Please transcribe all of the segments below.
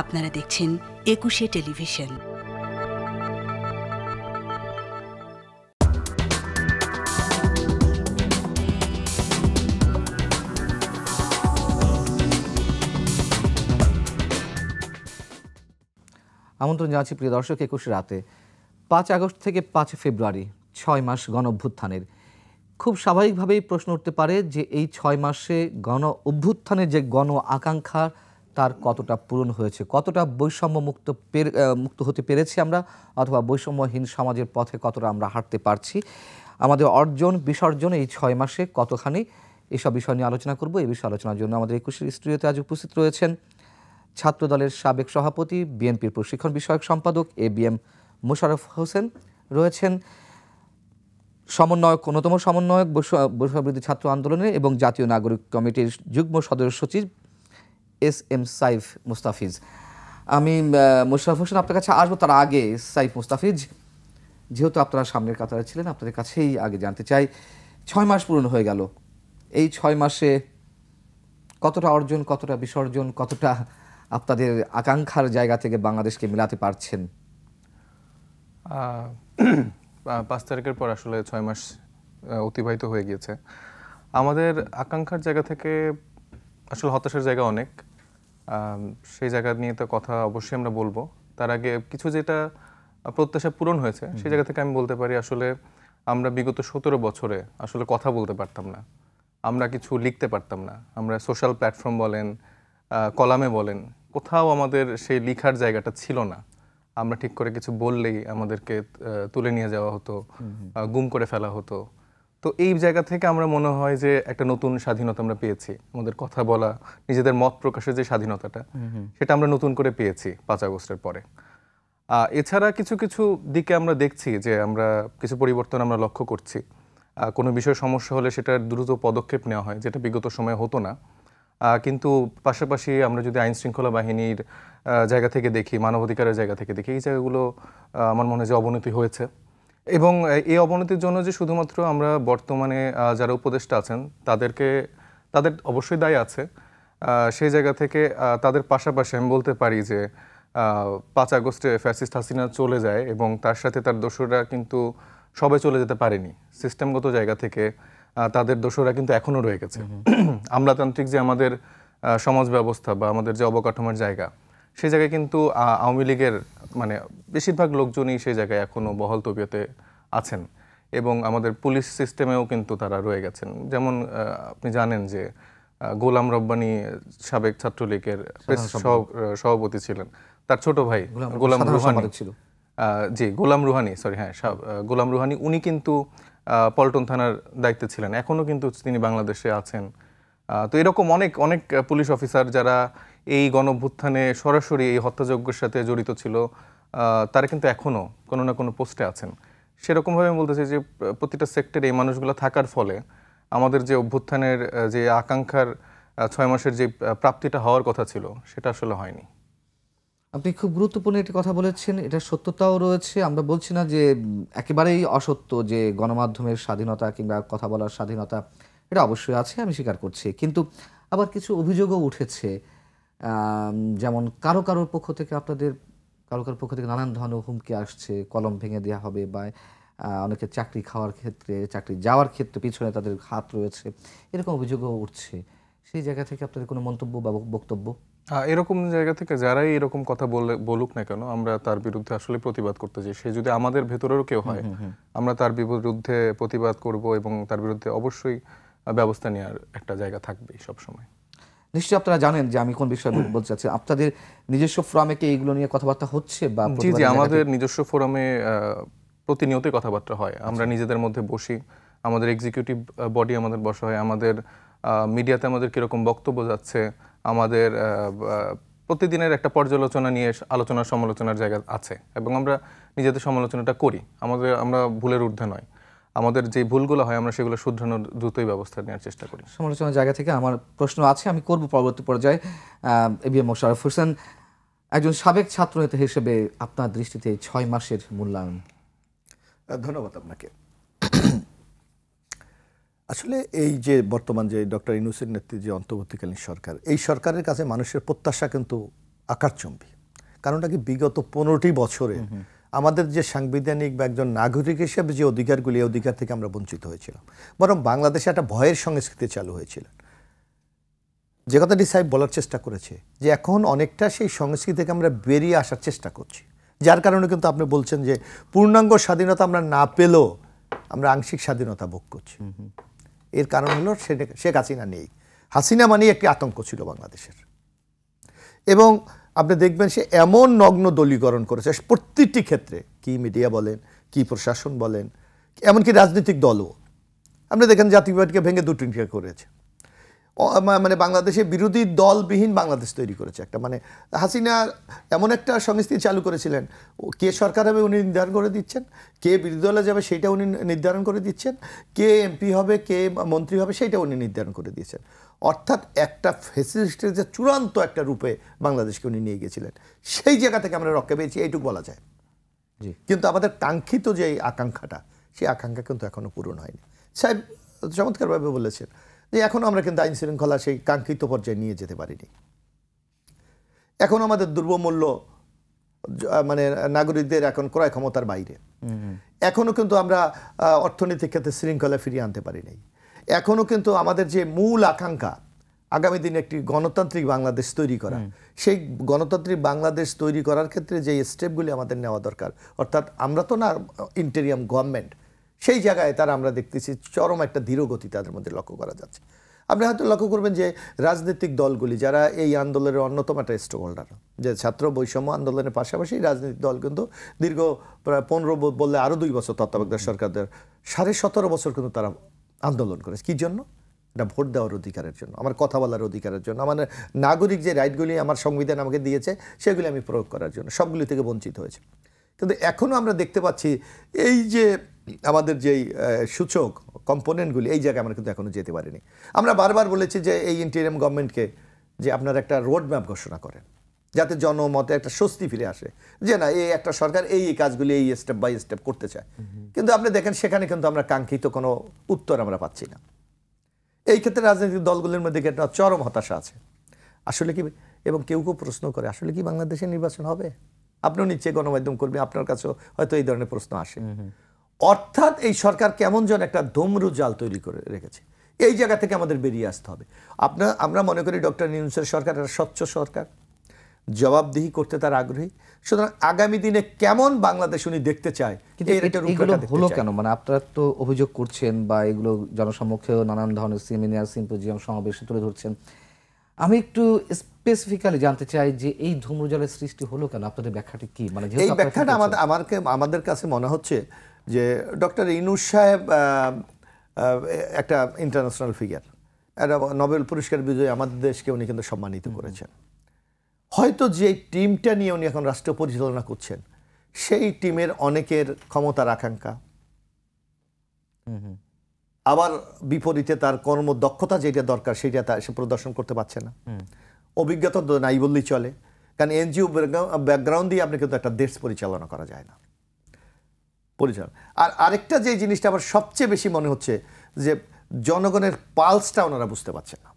আপনারা দেখছেন একুশে টেলিভিশন। আমন্ত্রণ জানাচ্ছি প্রিয় দর্শক, 21 রাতে 5 আগস্ট থেকে 5 ফেব্রুয়ারি 6 মাস গণ অভ্যুত্থানের। খুব স্বাভাবিকভাবেই প্রশ্ন উঠতে পারে যে এই 6 মাসে গণ অভ্যুত্থানের যে গণ আকাঙ্ক্ষা তার কতটা পূরণ হয়েছে, কতটা বৈষম্য মুক্ত হতে পেরেছি আমরা, অথবা বৈষম্যহীন সমাজের পথে কতটা আমরা হাঁটতে পারছি, আমাদের অর্জন বিসর্জন এই 6 মাসে কতখানি, এসব বিষয় নিয়ে আলোচনা করব। এই বিষয়ে আলোচনার জন্য আমাদের 21 স্টুডিওতে আজ উপস্থিত রয়েছেন ছাত্রদলের সাবেক সভাপতি, বিএনপির প্রশিক্ষণ বিষয়ক সম্পাদক ABM মোশাররফ হোসেন, রয়েছেন অন্যতম সমন্বয়ক বৈষম্যবিরোধী ছাত্র আন্দোলনের এবং জাতীয় নাগরিক কমিটির যুগ্ম সদস্য সচিব SM সাইফ মুস্তাফিজ। আমি মোশাররফ হোসেন আপনার কাছে আসবো, তার আগে সাইফ মুস্তাফিজ, যেহেতু আপনারা সামনের কাতারে ছিলেন, আপনাদের কাছেই আগে জানতে চাই, 6 মাস পূরণ হয়ে গেল, এই 6 মাসে কতটা অর্জন, কতটা বিসর্জন, কতটা আপনাদের আকাঙ্ক্ষার জায়গা থেকে বাংলাদেশকে মিলাতে পারছেন? 5 তারিখের পর আসলে 6 মাস অতিবাহিত হয়ে গিয়েছে। আমাদের আকাঙ্ক্ষার জায়গা থেকে আসলে হতাশার জায়গা অনেক, সেই জায়গা নিয়ে তো কথা অবশ্যই আমরা বলবো। তার আগে কিছু যেটা প্রত্যাশা পূরণ হয়েছে সেই জায়গা থেকে আমি বলতে পারি, আসলে আমরা বিগত 17 বছরে আসলে কথা বলতে পারতাম না, আমরা কিছু লিখতে পারতাম না, আমরা সোশ্যাল প্ল্যাটফর্ম বলেন, কলামে বলেন, কোথাও আমাদের সেই লিখার জায়গাটা ছিল না। আমরা ঠিক করে কিছু বললেই আমাদেরকে তুলে নিয়ে যাওয়া হতো, গুম করে ফেলা হতো। তো এই জায়গা থেকে আমরা মনে হয় যে একটা নতুন স্বাধীনতা আমরা পেয়েছি, আমাদের কথা বলা, নিজেদের মত প্রকাশের যে স্বাধীনতাটা, সেটা আমরা নতুন করে পেয়েছি 5 আগস্টের পরে। এছাড়া কিছু কিছু দিকে আমরা দেখছি যে আমরা কিছু পরিবর্তন আমরা লক্ষ্য করছি। কোনো বিষয় সমস্যা হলে সেটার দ্রুত পদক্ষেপ নেওয়া হয়, যেটা বিগত সময়ে হতো না। কিন্তু পাশাপাশি আমরা যদি আইন শৃঙ্খলা বাহিনীর জায়গা থেকে দেখি, মানবাধিকারের জায়গা থেকে দেখি, এই জায়গাগুলো আমার মনে হয় যে অবনতি হয়েছে। এবং এই অবনতির জন্য যে শুধুমাত্র আমরা বর্তমানে যারা উপদেষ্টা আছেন তাদের অবশ্যই দায় আছে, সেই জায়গা থেকে তাদের পাশাপাশি আমি বলতে পারি যে 5 আগস্টে ফ্যাসিস্ট হাসিনা চলে যায় এবং তার সাথে তার দোসররা কিন্তু সবাই চলে যেতে পারেনি। সিস্টেমগত জায়গা থেকে তাদের দোসররা কিন্তু এখনও রয়ে গেছে। আমলাতান্ত্রিক যে আমাদের সমাজ ব্যবস্থা বা আমাদের যে অবকাঠামোর জায়গা, সেই জায়গায় কিন্তু আওয়ামী লীগের মানে বেশিরভাগ লোকজনই সেই জায়গায় এখনও বহাল তবিয়তে আছেন এবং আমাদের পুলিশ সিস্টেমেও কিন্তু তারা রয়ে গেছেন। যেমন আপনি জানেন যে গোলাম রব্বানী সাবেক ছাত্রলীগের সভাপতি ছিলেন, তার ছোট ভাই গোলাম রুহানি ছিল, গোলাম রুহানি, উনি কিন্তু পল্টন থানার দায়িত্বে ছিলেন, এখনও কিন্তু তিনি বাংলাদেশে আছেন। তো এরকম অনেক অনেক পুলিশ অফিসার যারা এই গণঅভ্যুত্থানে সরাসরি এই হত্যাযজ্ঞের সাথে জড়িত ছিল, তারা কিন্তু এখনও কোনো না কোনো পোস্টে আছেন। সেরকমভাবে আমি বলতে চাই যে প্রতিটা সেক্টরে এই মানুষগুলো থাকার ফলে আমাদের যে অভ্যুত্থানের যে আকাঙ্ক্ষার 6 মাসের যে প্রাপ্তিটা হওয়ার কথা ছিল সেটা আসলে হয়নি। আপনি খুব গুরুত্বপূর্ণ একটি কথা বলেছেন, এটা সত্যতাও রয়েছে। আমরা বলছি না যে একেবারেই অসত্য যে গণমাধ্যমের স্বাধীনতা কিংবা কথা বলার স্বাধীনতা, এটা অবশ্যই আছে, আমি স্বীকার করছি। কিন্তু আবার কিছু অভিযোগও উঠেছে, যেমন কারোর পক্ষ থেকে কারোর পক্ষ থেকে নানান ধরনের হুমকি আসছে, কলম ভেঙে দেওয়া হবে, বা অনেকে চাকরি খাওয়ার ক্ষেত্রে, চাকরি যাওয়ার ক্ষেত্রে পিছনে তাদের হাত রয়েছে, এরকম অভিযোগও উঠছে। সেই জায়গা থেকে আপনাদের কোনো মন্তব্য বা বক্তব্য? এরকম জায়গা থেকে যারাই এরকম কথা বলুক না কেন, আমরা তার বিরুদ্ধে আসলে প্রতিবাদ করতে চাই। সে যদি আমাদের ভেতরেরও কেউ হয়, আমরা তার বিরুদ্ধে প্রতিবাদ করব এবং তার বিরুদ্ধে অবশ্যই ব্যবস্থা নেওয়ার একটা জায়গা থাকবে সবসময়। নিশ্চয়ই আপনারা জানেন যে আমি কোন বিষয়ে বলতে চাচ্ছি। আপনাদের নিজস্ব ফোরামে কি এইগুলো নিয়ে কথাবার্তা হচ্ছে? বা জি, আমাদের নিজস্ব ফোরামে প্রতিনিয়তই কথাবার্তা হয়। আমরা নিজেদের মধ্যে বসি, আমাদের এক্সিকিউটিভ বডি আমাদের বসা হয়, আমাদের মিডিয়াতে আমাদের কীরকম বক্তব্য যাচ্ছে, আমাদের প্রতিদিনের একটা পর্যালোচনা নিয়ে আলোচনা সমালোচনার জায়গা আছে এবং আমরা নিজেদের সমালোচনাটা করি। আমরা ভুলের ঊর্ধ্বে নয়, আমাদের যে ভুলগুলো হয় আমরা সেগুলো শুধরানোর দ্রুতই ব্যবস্থা নেওয়ার চেষ্টা করি। সমালোচনার জায়গা থেকে আমার প্রশ্ন আছে, আমি করব পরবর্তী পর্যায়ে। ABM মোশাররফ হোসেন, একজন সাবেক ছাত্রনেতা হিসেবে আপনার দৃষ্টিতে 6 মাসের মূল্যায়ন? ধন্যবাদ আপনাকে। আসলে এই যে বর্তমান যে ডক্টর ইউনূসের নেতৃত্বে যে অন্তর্বর্তীকালীন সরকার, এই সরকারের কাছে মানুষের প্রত্যাশা কিন্তু আকারচম্বী। কারণটা কি, বিগত 15টি বছরে আমাদের যে সাংবিধানিক বা একজন নাগরিক হিসেবে যে অধিকারগুলি, এই অধিকার থেকে আমরা বঞ্চিত হয়েছিলাম। বরং বাংলাদেশে একটা ভয়ের সংস্কৃতি চালু হয়েছিল। যে কথাটি সাহেব বলার চেষ্টা করেছে যে এখন অনেকটা সেই সংস্কৃতি থেকে আমরা বেরিয়ে আসার চেষ্টা করছি, যার কারণে কিন্তু আপনি বলছেন যে পূর্ণাঙ্গ স্বাধীনতা আমরা না পেলেও আমরা আংশিক স্বাধীনতা ভোগ করছি। এর কারণ হলো শেখ হাসিনা নেই। হাসিনা মানেই একটি আতঙ্ক ছিল বাংলাদেশের, এবং আপনি দেখবেন সে এমন নগ্ন দলীকরণ করেছে প্রত্যেকটি ক্ষেত্রে, কি মিডিয়া বলেন, কি প্রশাসন বলেন, এমনকি রাজনৈতিক দলও। আপনি দেখেন জাতীয় পার্টিকে ভেঙে দুটিকে করেছে, মানে বাংলাদেশে বিরোধী দলবিহীন বাংলাদেশ তৈরি করেছে একটা। মানে হাসিনা এমন একটা সংস্কৃতি চালু করেছিলেন, কে সরকার হবে উনি নির্ধারণ করে দিচ্ছেন, কে বিরোধী দলে যাবে সেইটা উনি নির্ধারণ করে দিচ্ছেন, কে এমপি হবে, কে মন্ত্রী হবে সেইটা উনি নির্ধারণ করে দিয়েছেন। অর্থাৎ একটা ফ্যাসিস্টের যে চূড়ান্ত একটা রূপে বাংলাদেশকে উনি নিয়ে গিয়েছিলেন, সেই জায়গা থেকে আমরা রক্ষা পেয়েছি, এইটুকু বলা যায়। কিন্তু আমাদের কাঙ্ক্ষিত যে আকাঙ্ক্ষাটা, সেই আকাঙ্ক্ষা কিন্তু এখনো পূরণ হয়নি। সাহেব চমৎকারভাবে বলেছেন যে এখনো আমরা কিন্তু আইন শৃঙ্খলা সেই কাঙ্ক্ষিত পর্যায়ে নিয়ে যেতে পারিনি। এখন আমাদের দ্রব্যমূল্য মানে নাগরিকদের এখন ক্রয় ক্ষমতার বাইরে। এখনো কিন্তু আমরা অর্থনৈতিক ক্ষেত্রে শৃঙ্খলা ফিরিয়ে আনতে পারি নাই। এখনো কিন্তু আমাদের যে মূল আকাঙ্ক্ষা আগামী দিনে একটি গণতান্ত্রিক বাংলাদেশ তৈরি করা, সেই গণতান্ত্রিক বাংলাদেশ তৈরি করার ক্ষেত্রে যে স্টেপগুলি আমাদের নেওয়া দরকার, অর্থাৎ আমরা তো না ইন্টেরিয়াম গভর্নমেন্ট, সেই জায়গায় তারা আমরা দেখতেছি চরম একটা ধীরগতি তাদের মধ্যে লক্ষ্য করা যাচ্ছে। আপনি হয়তো লক্ষ্য করবেন যে রাজনৈতিক দলগুলি যারা এই আন্দোলনের অন্যতম একটা স্টেক হোল্ডার, যে ছাত্র বৈষম্য আন্দোলনের পাশাপাশি রাজনৈতিক দল কিন্তু দীর্ঘ প্রায় 15 বললে আরও 2 বছর তত্ত্বাবধায়ক সরকারদের 17.5 বছর কিন্তু তারা আন্দোলন করেছে। কী জন্য? এটা ভোট দেওয়ার অধিকারের জন্য, আমার কথা বলার অধিকারের জন্য, আমার নাগরিক যে রাইটগুলি আমার সংবিধান আমাকে দিয়েছে সেগুলি আমি প্রয়োগ করার জন্য, সবগুলি থেকে বঞ্চিত হয়েছে। কিন্তু এখনও আমরা দেখতে পাচ্ছি এই যে আমাদের যেই সূচক কম্পোনেন্টগুলি, এই জায়গায় আমরা কিন্তু এখনও যেতে পারিনি। আমরা বারবার বলেছি যে এই ইন্টেরিয়াম গভর্নমেন্টকে যে আপনারা একটা রোড ম্যাপ ঘোষণা করেন, যাতে জনমতে একটা স্বস্তি ফিরে আসে যে না, এই একটা সরকার এই কাজগুলি এই স্টেপ বাই স্টেপ করতে চায়। কিন্তু আপনি দেখেন সেখানে কিন্তু আমরা কাঙ্ক্ষিত কোনো উত্তর আমরা পাচ্ছি না। এই ক্ষেত্রে রাজনৈতিক দলগুলির মধ্যে একটা চরম হতাশা আছে। আসলে কি, এবং কেউ কেউ প্রশ্ন করে আসলে কি বাংলাদেশে নির্বাচন হবে? আপনিও নিশ্চয়ই গণমাধ্যম কর্মী, আপনার কাছেও হয়তো এই ধরনের প্রশ্ন আসে। অর্থাৎ এই সরকার কেমন যেন একটা ধূম্র জাল তৈরি করে রেখেছে, এই জায়গা থেকে আমাদের বেরিয়ে আসতে হবে। আমরা মনে করি ডক্টর ইউনূসের সরকার একটা স্বচ্ছ সরকার, জবাবদিহি করতে তার আগ্রহী। সুতরাং আগামী দিনে কেমন বাংলাদেশ উনি দেখতে চায়, এগুলো হলো কেন? মানে আপনারা তো অভিযোগ করছেন বা এগুলো জনসম্মুখেও নানান ধরনের সেমিনার, সিম্পোজিয়াম, সমাবেশে তুলে ধরছেন। আমি একটু স্পেসিফিক্যালি জানতে চাই যে এই ধূম্রজালের সৃষ্টি হলো কেন, আপনাদের ব্যাখ্যাটি কি? মানে এই ব্যাখ্যাটা আমাদের কাছে মনে হচ্ছে যে ডক্টর ইউনূস সাহেব একটা ইন্টারন্যাশনাল ফিগার, একটা নোবেল পুরস্কার বিজয়ী, আমাদের দেশকে উনি কিন্তু সম্মানিত করেছেন। হয়তো যে টিমটা নিয়ে উনি এখন রাষ্ট্র পরিচালনা করছেন, সেই টিমের অনেকের ক্ষমতার আকাঙ্ক্ষা, আবার বিপরীতে তার কর্মদক্ষতা যেটা দরকার সেটা সে প্রদর্শন করতে পারছে না। অভিজ্ঞতা তো নাই বললেই চলে, কারণ এনজিও ব্যাকগ্রাউন্ড দিয়ে আপনি কিন্তু একটা দেশ পরিচালনা করা যায় না। আর আরেকটা যে জিনিসটা আমার সবচেয়ে বেশি মনে হচ্ছে যে জনগণের পালসটা ওনারা বুঝতে পারছেন না,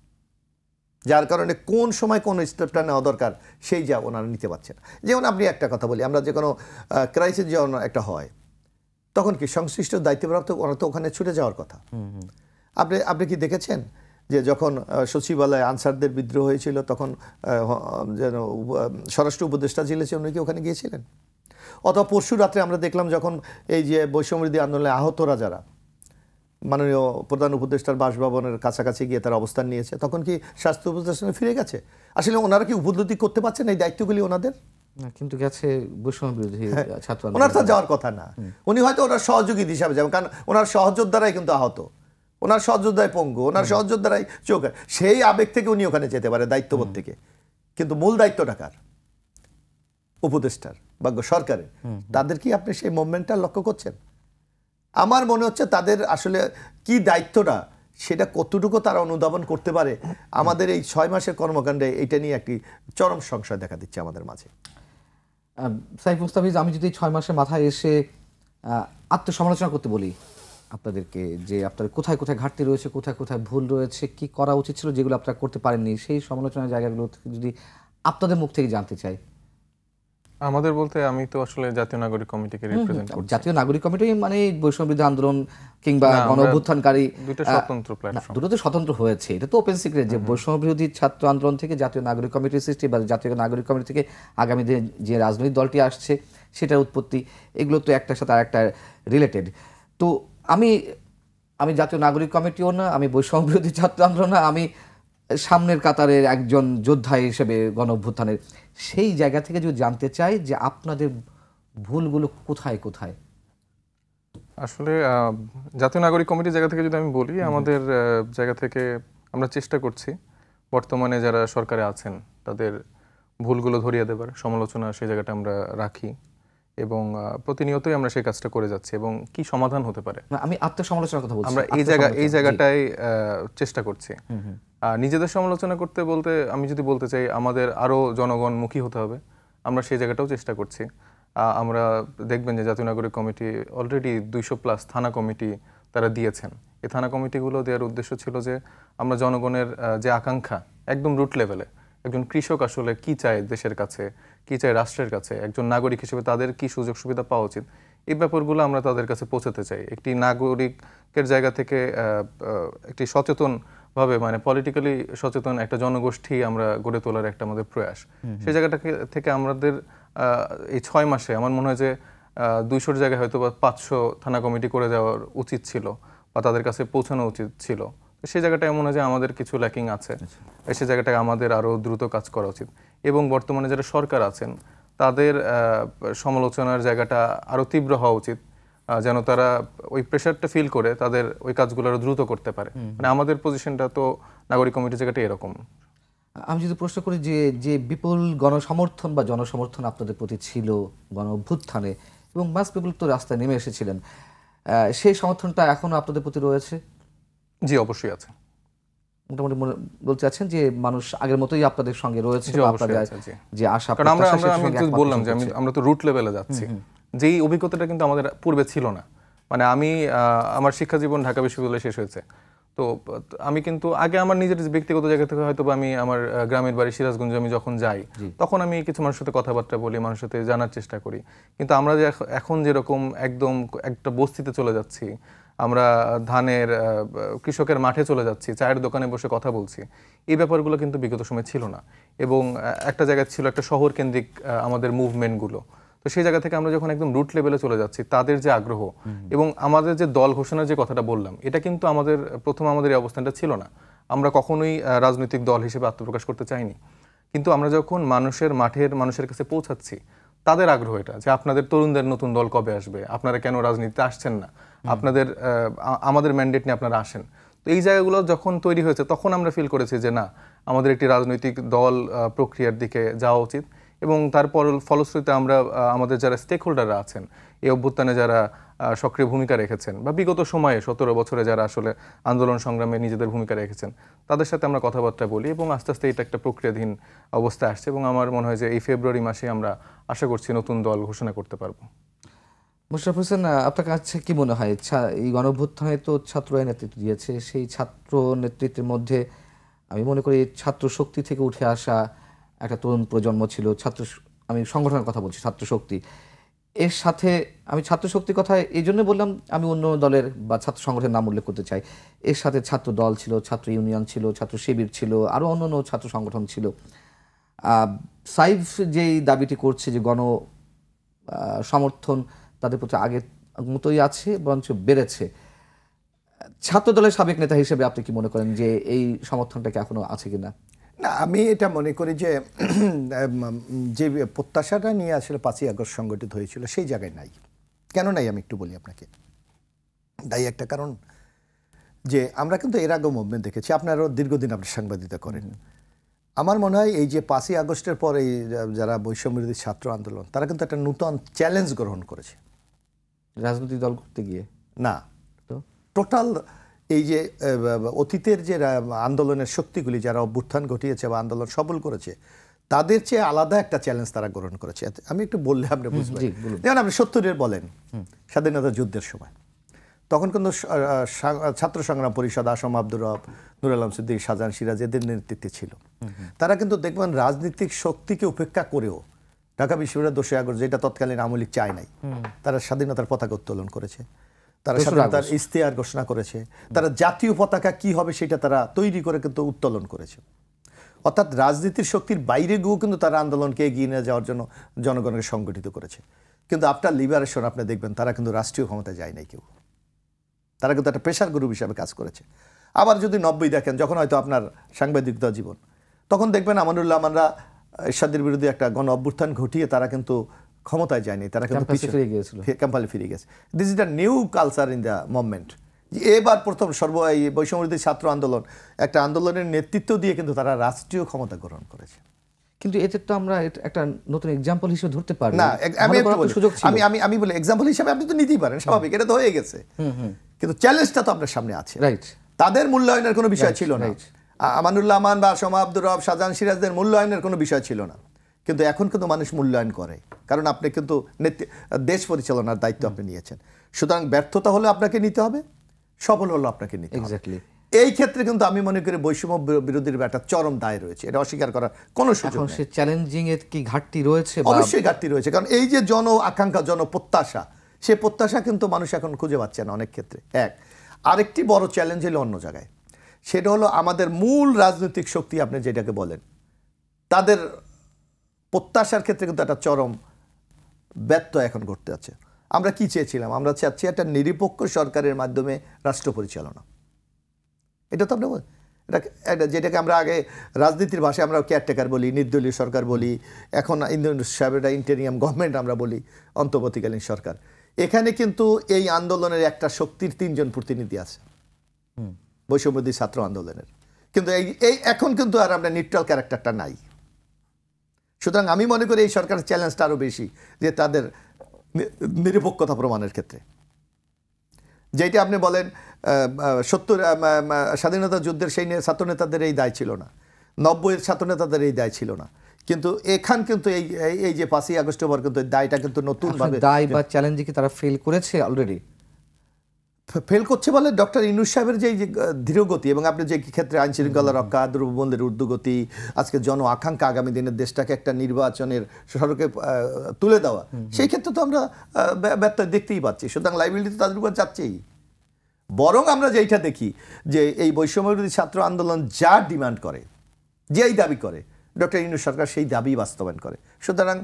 যার কারণে কোন সময় কোন স্টেপটা নেওয়া দরকার সেই যা ওনারা নিতে পারছেন না। যেমন আপনি একটা কথা বলি, আমরা যে কোনো ক্রাইসিস যখন একটা হয় তখন কি সংশ্লিষ্ট দায়িত্বপ্রাপ্ত ওরা তো ওখানে ছুটে যাওয়ার কথা। আপনি কি দেখেছেন যে যখন সচিবালয়ে আনসারদের বিদ্রোহ হয়েছিল তখন যেন স্বরাষ্ট্র উপদেষ্টা ছিলেন, উনি কি ওখানে গিয়েছিলেন? অথবা পরশু রাত্রে আমরা দেখলাম যখন এই যে বৈষম্যবিরোধী আন্দোলনে আহতরা যারা মাননীয় প্রধান উপদেষ্টার বাসভবনের কাছাকাছি গিয়ে তারা অবস্থান নিয়েছে, তখন কি স্বাস্থ্য উপদেষ্টা ফিরে গেছে? আসলে ওনারা কি উপলব্ধি করতে পারছেন এই দায়িত্বগুলি ওনাদের? কিন্তু গেছে বৈষম্যবিরোধী ছাত্র, ওনার তো যাওয়ার কথা না। উনি হয়তো ওনার সহযোগী হিসাবে যাবেন, কারণ ওনার সহযোদ্ধারাই কিন্তু আহত, ওনার সহযোদ্ধায় পঙ্গু, ওনার সহযোদ্ধারাই চোখ, সেই আবেগ থেকে উনি ওখানে যেতে পারে, দায়িত্ববোধ থেকে। কিন্তু মূল দায়িত্বটা কার? উপদেষ্টার বা সরকারের। তাদের কি আপনি সেই মুভমেন্টটা লক্ষ্য করছেন? আমার মনে হচ্ছে তাদের আসলে কি দায়িত্বটা, সেটা কতটুকু তারা অনুধাবন করতে পারে, আমাদের এই 6 মাসের কর্মকাণ্ডে এটা নিয়ে একটি চরম সংশয় দেখা দিচ্ছে আমাদের মাঝে। সাইফ মুস্তাফিজ, আমি যদি 6 মাসের মাথায় এসে আত্মসমালোচনা করতে বলি আপনাদেরকে, যে আপনাদের কোথায় কোথায় ঘাটতি রয়েছে, কোথায় কোথায় ভুল রয়েছে, কি করা উচিত ছিল যেগুলো আপনারা করতে পারেননি, সেই সমালোচনার জায়গাগুলো থেকে যদি আপনাদের মুখ থেকে জানতে চাই। আমাদের বলতে আমি তো আসলে জাতীয় নাগরিক কমিটিকে রিপ্রেজেন্ট করছি। জাতীয় নাগরিক কমিটি মানে বৈষম্য বিরোধী আন্দোলন কিংবা না, গণ আমরা অভ্যুত্থানকারী দুটো স্বতন্ত্র না, প্ল্যাটফর্ম। দুটো তো স্বতন্ত্র হয়েছে, এটা তো ওপেন সিক্রেট যে বৈষম্য বিরোধী ছাত্র আন্দোলন থেকে জাতীয় নাগরিক কমিটির সৃষ্টি বা জাতীয় নাগরিক কমিটি থেকে আগামী দিনে যে রাজনৈতিক দলটি আসছে সেটার উৎপত্তি, এগুলো তো একটার সাথে আরেকটা রিলেটেড। তো আমি জাতীয় নাগরিক কমিটিও না, আমি বৈষম্য বিরোধী ছাত্র আন্দোলন না, আমি সামনের কাতারের একজন যোদ্ধা হিসেবে গণ অভ্যুত্থানের, সেই জায়গা থেকে যদি জানতে চাই যে আপনাদের ভুলগুলো কোথায় কোথায়। আসলে জাতীয় নাগরিক কমিটির জায়গা থেকে যদি আমি বলি, আমাদের জায়গা থেকে আমরা চেষ্টা করছি বর্তমানে যারা সরকারে আছেন তাদের ভুলগুলো ধরিয়ে দেবার, সমালোচনা সেই জায়গাটা আমরা রাখি এবং প্রতিনিয়তই আমরা সেই কাজটা করে যাচ্ছি এবং কি সমাধান হতে পারে আমি আত্মসমালোচনার কথা বলছি, আমরা এই জায়গাটাই চেষ্টা করছি। নিজেদের সমালোচনা করতে বলতে আমি যদি বলতে চাই, আমাদের আরো জনগণমুখী হতে হবে, আমরা সেই জায়গাটাও চেষ্টা করছি। আমরা দেখবেন যে জাতীয় নাগরিক কমিটি অলরেডি 200+ থানা কমিটি তারা দিয়েছেন। এই থানা কমিটিগুলো দেওয়ার উদ্দেশ্য ছিল যে আমরা জনগণের যে আকাঙ্ক্ষা একদম রুট লেভেলে, একজন কৃষক আসলে কি চায় দেশের কাছে, কি চায় রাষ্ট্রের কাছে, একজন নাগরিক হিসেবে তাদের কি সুযোগ সুবিধা পাওয়া উচিত, এই ব্যাপারগুলো আমরা তাদের কাছে পৌঁছাতে চাই। একটি নাগরিকের জায়গা থেকে একটি সচেতনভাবে, মানে পলিটিক্যালি সচেতন একটা জনগোষ্ঠী আমরা গড়ে তোলার একটা আমাদের প্রয়াস। সেই জায়গাটা থেকে আমাদের এই 6 মাসে আমার মনে হয় যে 200-র জায়গায় হয়তো বা 500 থানা কমিটি করে দেওয়ার উচিত ছিল বা তাদের কাছে পৌঁছানো উচিত ছিল। তো সেই জায়গাটায় মনে হয় যে আমাদের কিছু ল্যাকিং আছে, সেই জায়গাটায় আমাদের আরও দ্রুত কাজ করা উচিত। এবং বর্তমানে যারা সরকার আছেন তাদের সমালোচনার জায়গাটা আরও তীব্র হওয়া উচিত, যেন তারা ওই প্রেশারটা ফিল করে তাদের ওই কাজগুলো আরও দ্রুত করতে পারে। মানে আমাদের পজিশনটা তো নাগরিক কমিটির জায়গাটা এরকম। আমি যদি প্রশ্ন করি যে বিপুল গণসমর্থন বা জনসমর্থন আপনাদের প্রতি ছিল গণ অভ্যুত্থানে এবং মাস পিপুল তো রাস্তায় নেমে এসেছিলেন, সেই সমর্থনটা এখনো আপনাদের প্রতি রয়েছে? জি, অবশ্যই আছে। মোটামুটি বলতে চাচ্ছেন যে মানুষ আগের মতোই আপনাদের সঙ্গে রয়েছে, আপনাদের যে আশা, কারণ আমরা বললাম যে আমরা তো রুট লেভেলে যাচ্ছি, যেই অভিজ্ঞতাটা কিন্তু আমাদের পূর্বে ছিল না। মানে আমি আমার শিক্ষা জীবন ঢাকা বিশ্ববিদ্যালয়ে শেষ হয়েছে, তো আমি কিন্তু আগে আমার নিজের ব্যক্তিগত জায়গা থেকে হয়তো আমি আমার গ্রামের বাড়ি সিরাজগঞ্জে আমি যখন যাই তখন আমি কিছু মানুষের সাথে কথাবার্তা বলি, মানুষের সাথে জানার চেষ্টা করি। কিন্তু আমরা যে এখন যেরকম একদম একটা বস্তিতে চলে যাচ্ছি, আমরা ধানের কৃষকের মাঠে চলে যাচ্ছি, চায়ের দোকানে বসে কথা বলছি, এই ব্যাপারগুলো কিন্তু বিগত সময় ছিল না। এবং একটা জায়গায় ছিল একটা শহর কেন্দ্রিক আমাদের মুভমেন্টগুলো। তো সেই জায়গা থেকে আমরা যখন একদম রুট লেভেলে চলে যাচ্ছি, তাদের যে আগ্রহ এবং আমাদের যে দল ঘোষণার যে কথাটা বললাম, এটা কিন্তু আমাদের আমাদের এই অবস্থানটা ছিল না। আমরা কখনোই রাজনৈতিক দল হিসেবে আত্মপ্রকাশ করতে চাইনি। কিন্তু আমরা যখন মানুষের কাছে পৌঁছাচ্ছি, তাদের আগ্রহ এটা যে আপনাদের তরুণদের নতুন দল কবে আসবে, আপনারা কেন রাজনীতিতে আসছেন না, আমাদের ম্যান্ডেট নিয়ে আপনারা আসেন। তো এই জায়গাগুলো যখন তৈরি হয়েছে তখন আমরা ফিল করেছি যে না, আমাদের একটি রাজনৈতিক দল প্রক্রিয়ার দিকে যাওয়া উচিত। এবং তারপর ফলশ্রুতিতে আমরা আমাদের যারা স্টেক হোল্ডাররা আছেন, এই অভ্যুত্থানে যারা সক্রিয় ভূমিকা রেখেছেন বা বিগত সময়ে 17 বছরে যারা আসলে আন্দোলন সংগ্রামে নিজেদের ভূমিকা রেখেছেন, তাদের সাথে আমরা কথাবার্তা বলি এবং আস্তে আস্তে এটা একটা প্রক্রিয়াধীন অবস্থায় আসছে। এবং আমার মনে হয় যে এই ফেব্রুয়ারি মাসে আমরা আশা করছি নতুন দল ঘোষণা করতে পারবো। মুশাররফ হোসেন, আপনার কাছে কি মনে হয়, এই গণঅভ্যুত্থানে তো ছাত্ররা নেতৃত্ব দিয়েছে, সেই ছাত্র নেতৃত্বের মধ্যে আমি মনে করি ছাত্র শক্তি থেকে উঠে আসা একটা তরুণ প্রজন্ম ছিল, আমি সংগঠনের কথা বলছি, ছাত্র শক্তি, এর সাথে আমি ছাত্র শক্তির কথা এই জন্য বললাম, আমি অন্য দলের বা ছাত্র সংগঠনের নাম উল্লেখ করতে চাই, এর সাথে ছাত্র দল ছিল, ছাত্র ইউনিয়ন ছিল, ছাত্র শিবির ছিল, আরও অন্য ছাত্র সংগঠন ছিল। সাইফ যেই দাবিটি করছে যে গণ সমর্থন তাদের প্রতি আগের মতোই আছে, বরঞ্চ বেড়েছে, ছাত্র দলের সাবেক নেতা হিসেবে আপনি কি মনে করেন যে এই সমর্থনটা কি এখনো আছে কিনা? না, আমি এটা মনে করি যে যে প্রত্যাশাটা নিয়ে আসলে 5ই আগস্ট সংগঠিত হয়েছিল সেই জায়গায় নাই। কেন নাই আমি একটু বলি আপনাকে। তাই একটা কারণ যে আমরা কিন্তু এর আগেও মুভমেন্ট দেখেছি, আপনারও দীর্ঘদিন আপনি সাংবাদিকতা করেন। আমার মনে হয় এই যে 5ই আগস্টের পর এই যারা বৈষম্যবিরোধী ছাত্র আন্দোলন, তারা কিন্তু একটা নতুন চ্যালেঞ্জ গ্রহণ করেছে। রাজনৈতিক দল করতে গিয়ে না, টোটাল এই যে অতীতের যে আন্দোলনের শক্তিগুলি যারা অভ্যুত্থান ঘটিয়েছে বা আন্দোলন সফল করেছে, তাদের চেয়ে আলাদা একটা চ্যালেঞ্জ তারা গ্রহণ করেছে। আমি একটু বললে আপনি বুঝবেন। যেমন আপনি 70-এর বলেন, স্বাধীনতা যুদ্ধের সময় তখন কিন্তু ছাত্র সংগ্রাম পরিষদ, আসম আব্দুর রব, নুর আলম সিদ্দিক, শাহজাহান সিরাজ এদের নেতৃত্বে ছিল। তারা কিন্তু দেখবেন রাজনৈতিক শক্তিকে উপেক্ষা করেও ঢাকা বিশ্ববিদ্যালয়ের ২০ আগস্ট, যেটা তৎকালীন আওয়ামী লীগ চায় নাই, তারা স্বাধীনতার পতাকা উত্তোলন করেছে, তারা স্বাধীনতার ইশতেহার ঘোষণা করেছে, তারা জাতীয় পতাকা কি হবে সেটা তারা তৈরি করে কিন্তু উত্তোলন করেছে। অর্থাৎ রাজনীতির শক্তির বাইরে গিয়েও কিন্তু তারা আন্দোলনকে এগিয়ে নিয়ে যাওয়ার জন্য জনগণকে সংগঠিত করেছে। কিন্তু আফটার লিবারেশন আপনি দেখবেন তারা কিন্তু রাষ্ট্রীয় ক্ষমতায় যায় নাই কেউ, তারা কিন্তু একটা প্রেশার গ্রুপ হিসাবে কাজ করেছে। আবার যদি ৯০ দেখেন, যখন হয়তো আপনার সাংবাদিকতা জীবন, তখন দেখবেন আমানুল্লাহ আমানরা এরশাদের বিরুদ্ধে একটা গণ অভ্যুত্থান ঘটিয়ে তারা কিন্তু ক্ষমতায় যায়নি, তারা কিন্তু ক্যাম্পালে ফিরে গেছে। This is the new culture in the movement. এবার প্রথম এই বৈষম্যবিরোধী ছাত্র আন্দোলন একটা আন্দোলনের নেতৃত্ব দিয়ে কিন্তু তারা রাষ্ট্রীয় ক্ষমতা গ্রহণ করেছে। কিন্তু এতে তো আমরা একটা নতুন এক্সাম্পল হিসেবে ধরতে পারি না। আমি বলি এক্সাম্পল হিসেবে আপনি তো নিতেই পারেন, স্বাভাবিক, এটা তো হয়ে গেছে। কিন্তু চ্যালেঞ্জটা তো আপনার সামনে আছে। রাইট। তাদের মূল্যায়নের কোনো বিষয় ছিল না। আমানুল্লাহ আমান বা সোমা আব্দুর রব, শাহজাহান সিরাজদের মূল্যায়নের কোনো বিষয় ছিল না। কিন্তু এখন কিন্তু মানুষ মূল্যায়ন করে, কারণ আপনি কিন্তু দেশ পরিচালনার দায়িত্ব আপনি নিয়েছেন। সুতরাং ব্যর্থতা হলে আপনাকে নিতে হবে, সফল হলো আপনাকে নিতে হবে। এক্স্যাক্টলি। এই ক্ষেত্রে কিন্তু আমি মনে করি বৈষম্য বিরোধীর একটা চরম দায় রয়েছে, এটা অস্বীকার করার কোনো সুযোগ নেই। চ্যালেঞ্জিং এর কি ঘাটতি রয়েছে? অবশ্যই ঘাটতি রয়েছে, কারণ এই যে জন আকাঙ্ক্ষা, জন প্রত্যাশা, সে প্রত্যাশা কিন্তু মানুষ এখন খুঁজে পাচ্ছে না অনেক ক্ষেত্রে। আরেকটি বড় চ্যালেঞ্জ হলো অন্য জায়গায়, সেটা হলো আমাদের মূল রাজনৈতিক শক্তি আপনি যেটাকে বলেন, তাদের প্রত্যাশার ক্ষেত্রে কিন্তু একটা চরম ব্যর্থ এখন ঘটতে যাচ্ছে। আমরা কি চেয়েছিলাম? আমরা চাচ্ছি একটা নিরপেক্ষ সরকারের মাধ্যমে রাষ্ট্র পরিচালনা। এটা তো আমরা যেটাকে আমরা আগে রাজনীতির ভাষায় আমরা কেয়ারটেকার বলি, নির্দলীয় সরকার বলি, এখন সাহেবের ইন্টেরিয়াম গভর্নমেন্ট আমরা বলি, অন্তর্বর্তীকালীন সরকার। এখানে কিন্তু এই আন্দোলনের একটা শক্তির ৩ জন প্রতিনিধি আছে বৈষম্যবিরোধী ছাত্র আন্দোলনের, কিন্তু এই এখন কিন্তু আর আমরা নিউট্রাল ক্যারেক্টারটা নাই। সুতরাং আমি মনে করি এই সরকারের চ্যালেঞ্জটা আরও বেশি, যে তাদের নিরপেক্ষতা প্রমাণের ক্ষেত্রে। যেটা আপনি বলেন ৭০ স্বাধীনতা যুদ্ধের সেই ছাত্রনেতাদের এই দায় ছিল না, ৯০ ছাত্রনেতাদের এই দায় ছিল না, কিন্তু এখান কিন্তু এই যে ৫ই আগস্ট পর কিন্তু দায়টা কিন্তু নতুনভাবে দায় বা চ্যালেঞ্জে কি তারা ফেল করেছে অলরেডি? ফেল করছে বলে ডক্টর ইউনূস সাহেবের যে ধীরগতি, এবং আপনি যে ক্ষেত্রে আইন শৃঙ্খলা রক্ষা, দ্রব্যমূল্যের ঊর্ধ্বগতি, আজকে জন আকাঙ্ক্ষা আগামী দিনের দেশটাকে একটা নির্বাচনের সড়কে তুলে দেওয়া, সেই ক্ষেত্রে তো আমরা ব্যত্যয় দেখতেই পাচ্ছি। সুতরাং লাইবিলিটি তাদের উপর যাচ্ছেই। বরং আমরা যেইটা দেখি যে এই বৈষম্যবিরোধী ছাত্র আন্দোলন যা ডিমান্ড করে, যেই দাবি করে, ডক্টর ইউনূস সরকার সেই দাবি বাস্তবায়ন করে। সুতরাং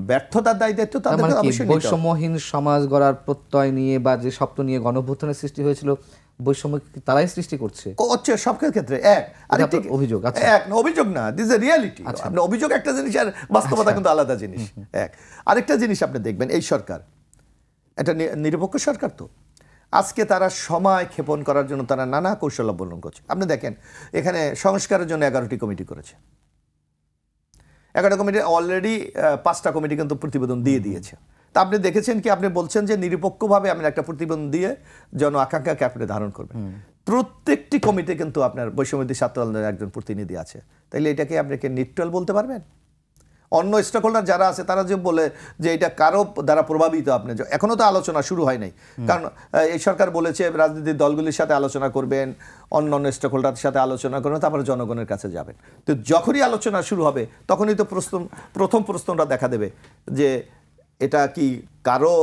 ব্যর্থতার দায় দায়িত্ব তাদের অবশ্যই। বৈষম্যহীন সমাজ গড়ার প্রত্যয় নিয়ে বা যে স্বপ্ন নিয়ে গণঅভ্যুত্থানের সৃষ্টি হয়েছিল, বৈষম্য তারাই সৃষ্টি করছে সব ক্ষেত্রে। অভিযোগ অভিযোগ না, দিস এ রিয়ালিটি। অভিযোগ একটা জিনিস, আর বাস্তবতা কিন্তু আলাদা জিনিস। আরেকটা জিনিস আপনি দেখবেন, এই সরকার একটা নিরপেক্ষ সরকার, তো আজকে তারা সময় ক্ষেপণ করার জন্য তারা নানা কৌশল অবলম্বন করছে। আপনি দেখেন এখানে সংস্কারের জন্য 11টি কমিটি করেছে। 11টা কমিটি অলরেডি 5টা কমিটি কিন্তু প্রতিবেদন দিয়ে দিয়েছে। তা আপনি দেখেছেন কি, আপনি বলছেন যে নিরপেক্ষভাবে আমি একটা প্রতিবেদন দিয়ে জন আকাঙ্ক্ষাকে আপনি ধারণ করবেন। প্রত্যেকটি কমিটি কিন্তু আপনার বৈষম্যবিরোধী ছাত্র আন্দোলনের একজন প্রতিনিধি আছে। তাইলে এটাকে আপনি কি নিউট্রাল বলতে পারবেন? অন্য স্টেক হোল্ডার যারা আছে তারা যে বলে যে এটা কারো দ্বারা প্রভাবিত, আপনি এখনও তো আলোচনা শুরু হয় নাই, কারণ এই সরকার বলেছে রাজনৈতিক দলগুলির সাথে আলোচনা করবেন, অন্য স্টেক হোল্ডারের সাথে আলোচনা করবেন, তারপরে জনগণের কাছে যাবেন। তো যখনই আলোচনা শুরু হবে তখনই তো প্রথম প্রশ্নটা দেখা দেবে যে এটা কি কারো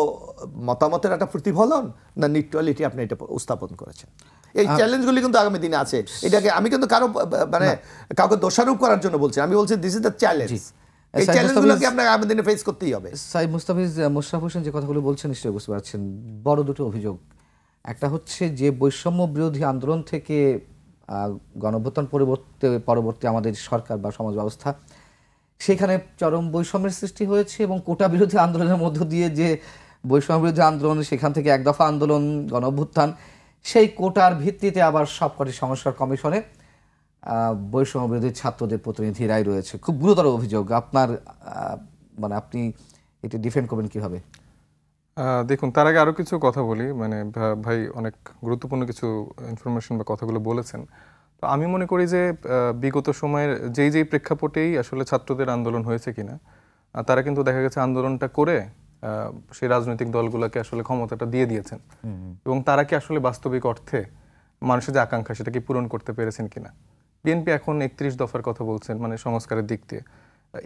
মতামতের একটা প্রতিফলন, না নিউট্রালিটি আপনি এটা উপস্থাপন করেছেন। এই চ্যালেঞ্জগুলি কিন্তু আগামী দিনে আছে। এটাকে আমি কিন্তু কারো কাউকে দোষারোপ করার জন্য বলছি, আমি বলছি দিস ইজ দ্য চ্যালেঞ্জ। এই চ্যালেঞ্জগুলোকে আপনাকে আগামী দিনে ফেস করতেই হবে। সাইদ মোশাররফ হোসেন যে কথাগুলো বলছেন নিশ্চয়ই বুঝতে পারছেন। বড় দুটো অভিযোগ, একটা হচ্ছে যে বৈষম্য বিরোধী আন্দোলন থেকে গণঅভ্যুত্থান পরবর্তী আমাদের সরকার বা সমাজ ব্যবস্থা, সেখানে চরম বৈষম্যের সৃষ্টি হয়েছে, এবং কোটা বিরোধী আন্দোলনের মধ্য দিয়ে যে বৈষম্য বিরোধী আন্দোলন, সেখান থেকে এক দফা আন্দোলন, গণঅভ্যুত্থান, সেই কোটার ভিত্তিতে আবার সবকটি সংস্কার কমিশনে বৈষম্য বিরোধী ছাত্রদের প্রতিনিধিরাই রয়েছে। খুব গুরুতর অভিযোগ। আপনার মানে আপনি এটা ডিফেন্ড করবেন কিভাবে? দেখুন, তার আগে আরও কিছু কথা বলি। মানে ভাই অনেক গুরুত্বপূর্ণ কিছু ইনফরমেশন বা কথাগুলো বলেছেন। তো আমি মনে করি যে বিগত সময়ের যেই প্রেক্ষাপটেই আসলে ছাত্রদের আন্দোলন হয়েছে কিনা, তারা কিন্তু দেখা গেছে আন্দোলনটা করে সেই রাজনৈতিক দলগুলোকে আসলে ক্ষমতাটা দিয়ে দিয়েছেন, এবং তারা কি আসলে বাস্তবিক অর্থে মানুষের যে আকাঙ্ক্ষা সেটা কি পূরণ করতে পেরেছেন কিনা। বিএনপি এখন 31 দফার কথা বলছেন, মানে সংস্কারের দিক দিয়ে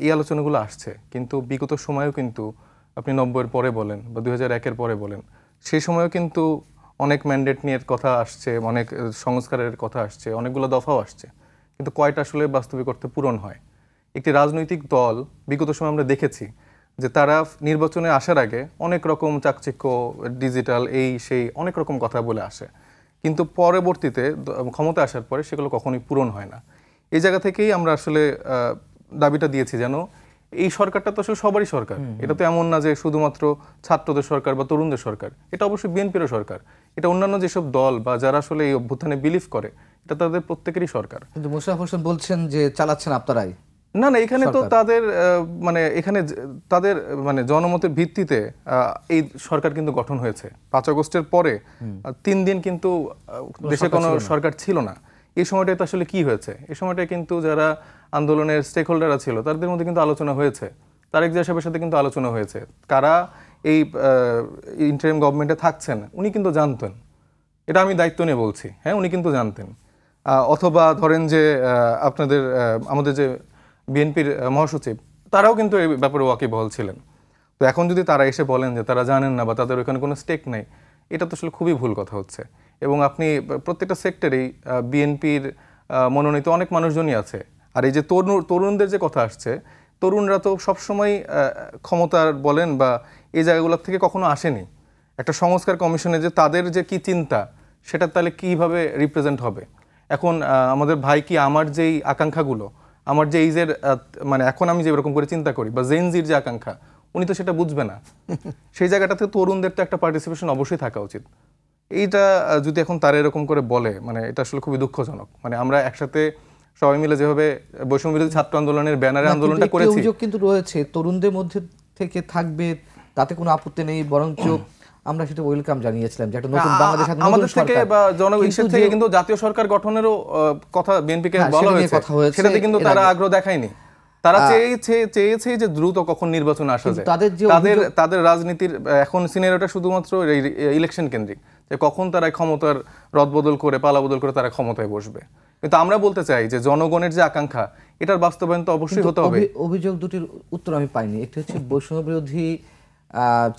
এই আলোচনাগুলো আসছে, কিন্তু বিগত সময়েও কিন্তু আপনি 90-এর পরে বলেন বা 2001-এর পরে বলেন, সেই সময়ও কিন্তু অনেক ম্যান্ডেট নিয়ে কথা আসছে, অনেক সংস্কারের কথা আসছে, অনেকগুলো দফাও আসছে, কিন্তু কয়টা আসলে বাস্তবিক অর্থে পূরণ হয়। একটি রাজনৈতিক দল বিগত সময় আমরা দেখেছি যে তারা নির্বাচনে আসার আগে অনেক রকম চাকচিক্য, ডিজিটাল, এই সেই অনেক রকম কথা বলে আসে, কিন্তু পরবর্তীতে ক্ষমতা আসার পরে সেগুলো কখনোই পূরণ হয় না। এই জায়গা থেকেই আমরা আসলে দাবিটা দিয়েছি যেন এই সরকারটা তো আসলে সবারই সরকার, এটা তো এমন না যে শুধুমাত্র ছাত্রদের সরকার বা তরুণদের সরকার, এটা অবশ্যই বিএনপিরও সরকার, এটা অন্যান্য যেসব দল বা যারা আসলে এই অভ্যুত্থানে বিলিভ করে এটা তাদের প্রত্যেকেরই সরকার। কিন্তু মোশাররফ হোসেন বলছেন যে চালাচ্ছেন আপনারাই। না না, এখানে তো তাদের মানে এখানে তাদের মানে জনমতের ভিত্তিতে এই সরকার কিন্তু গঠন হয়েছে। 5 আগস্টের পরে 3 দিন কিন্তু দেশে কোনো সরকার ছিল না। এই সময়টাতে আসলে কি হয়েছে, এই সময়টায় কিন্তু যারা আন্দোলনের স্টেক হোল্ডাররা ছিল তাদের মধ্যে কিন্তু আলোচনা হয়েছে, তারেক জিয়া সাহেবের সাথে কিন্তু আলোচনা হয়েছে, কারা এই ইন্টারিম গভর্নমেন্টে থাকছেন উনি কিন্তু জানতেন, এটা আমি দায়িত্ব নিয়ে বলছি, হ্যাঁ উনি কিন্তু জানতেন। অথবা ধরেন যে আপনাদের আমাদের যে বিএনপির মহাসচিব তারাও কিন্তু এই ব্যাপারে ওয়াকিবহাল ছিলেন। তো এখন যদি তারা এসে বলেন যে তারা জানেন না বা তাদের ওখানে কোনো স্টেক নেই, এটা তো আসলে খুবই ভুল কথা হচ্ছে। এবং আপনি প্রত্যেকটা সেক্টরেই বিএনপির মনোনীত অনেক মানুষজনই আছে। আর এই যে তরুণদের যে কথা আসছে, তরুণরা তো সবসময় ক্ষমতার বলেন বা এই জায়গাগুলোর থেকে কখনো আসেনি। একটা সংস্কার কমিশনে যে তাদের যে কি চিন্তা সেটা তাহলে কিভাবে রিপ্রেজেন্ট হবে। এখন আমাদের ভাই কি আমার যেই আকাঙ্ক্ষাগুলো, আমার যে এইজের মানে এখন আমি যেরকম করে চিন্তা করি বা জেনজির যে আকাঙ্ক্ষা, উনি তো সেটা বুঝবে না। সেই জায়গাটাতে তরুণদের তো একটা পার্টিসিপেশন অবশ্যই থাকা উচিত। এইটা যদি এখন তারা এরকম করে বলে, মানে এটা আসলে খুবই দুঃখজনক। মানে আমরা একসাথে সবাই মিলে যেভাবে বৈষম্য বিরোধী ছাত্র আন্দোলনের ব্যানারে আন্দোলনটা করেছি, অভিযোগ কিন্তু রয়েছে তরুণদের মধ্যে থেকে থাকবে, তাতে কোনো আপত্তি নেই, বরঞ্চ আমরা সেটা ওয়েলকাম জানিয়েছিলাম যে একটা নতুন বাংলাদেশ, আমাদের থেকে বা জনগণের থেকে কিন্তু জাতীয় সরকার গঠনেরও কথা বিএনপিকে বলা হয়েছে, সেটাতে কিন্তু তারা আগ্রহ দেখায়নি। তারা চেয়েছে যে দ্রুত কখন নির্বাচন আসা যায়। তাদের রাজনীতির এখন সিনারিওটা শুধুমাত্র ইলেকশন কেন্দ্রিক, যে কখন তারা ক্ষমতার রদবদল করে পালাবদল করে তারা ক্ষমতায় বসবে। কিন্তু আমরা বলতে চাই যে জনগণের যে আকাঙ্ক্ষা, এটার বাস্তবায়ন তো অবশ্যই হতে হবে। অভিযোগ দুটির উত্তর আমি পাইনি। একটি হচ্ছে বৈষম্য বিরোধী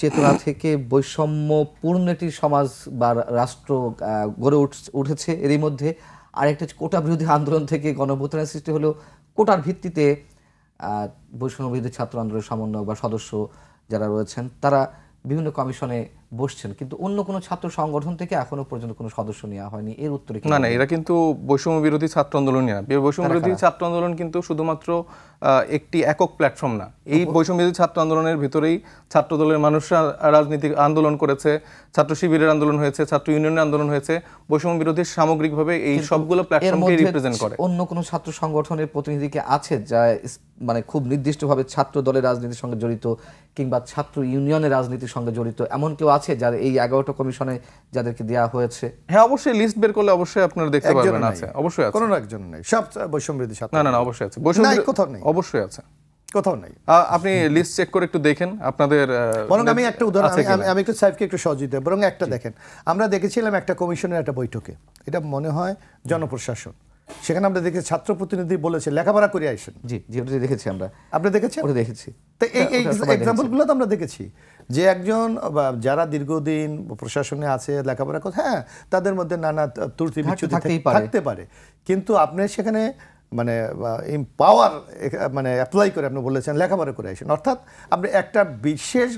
চেতনা থেকে বৈষম্যপূর্ণ একটি সমাজ বা রাষ্ট্র গড়ে উঠেছে এরই মধ্যে, আর একটা কোটা বিরোধী আন্দোলন থেকে গণঅভ্যুত্থানের সৃষ্টি হলো। কোটার ভিত্তিতে বৈষম্য বিরোধী ছাত্র আন্দোলনের সমন্বয়ক বা সদস্য যারা রয়েছেন তারা বিভিন্ন কমিশনে বসছেন, কিন্তু অন্য কোনো ছাত্র সংগঠন থেকে এখনো পর্যন্ত কোনো সদস্য নেওয়া হয়নি। এর উত্তরে না না, এরা কিন্তু বৈষম্য বিরোধী ছাত্র আন্দোলন না। বৈষম্য বিরোধী ছাত্র আন্দোলন কিন্তু শুধুমাত্র একটি একক প্ল্যাটফর্ম না। এই বৈষম্য বিরোধী ছাত্র আন্দোলনের ভিতরেই ছাত্র দলের মানুষরা রাজনৈতিক আন্দোলন করেছে, ছাত্র শিবিরের আন্দোলন হয়েছে, ছাত্র ইউনিয়নের আন্দোলন হয়েছে। বৈষম্য বিরোধী সামগ্রিকভাবে এই সবগুলো প্ল্যাটফর্মকে রিপ্রেজেন্ট করে। অন্য কোনো ছাত্র সংগঠনের প্রতিনিধিকে আছে যা মানে খুব নির্দিষ্টভাবে ছাত্র দলের রাজনীতির সঙ্গে জড়িত কিংবা ছাত্র ইউনিয়নের রাজনীতির সঙ্গে জড়িত এমন কেউ আছে যার এই 11টা কমিশনে যাদেরকে দেওয়া হয়েছে? হ্যাঁ অবশ্যই, লিস্ট বের করলে অবশ্যই আপনারা দেখতে পারবেন। আছে, অবশ্যই আছে। কোনো একজন নেই, সব বৈষম্য বিরোধী ছাত্র। না না, অবশ্যই আছে। বৈষম্য কোথাও নেই, অবশ্যই আছে, কোথাও নেই। আপনি লিস্ট চেক করে একটু দেখেন আপনাদের। বরং আমি একটা উদাহরণ, আমি একটু সাহেবকে একটু সহযোগিতা, বরং একটা দেখেন, আমরা দেখেছিলাম একটা কমিশনের একটা বৈঠকে, এটা মনে হয় জনপ্রশাসন, সেখানে আমরা দেখেছি ছাত্র প্রতিনিধি বলেছে লেখাপড়া করে আসেন। জি জি, ওটা দেখেছি আমরা। আপনি দেখেছেন? ওটা দেখেছি। তো এই এক্সাম্পলগুলো তো আমরা দেখেছি যে একজন যারা দীর্ঘদিন প্রশাসনে আছে, লেখাপড়া করে, হ্যাঁ তাদের মধ্যে নানা ত্রুটি বিচ্যুতি থাকতে পারে, কিন্তু আপনি সেখানে মানে পাওয়ার মানে অ্যাপ্লাই করে আপনি বলেছেন লেখাপড়া করে আসেন, অর্থাৎ আপনি একটা বিশেষ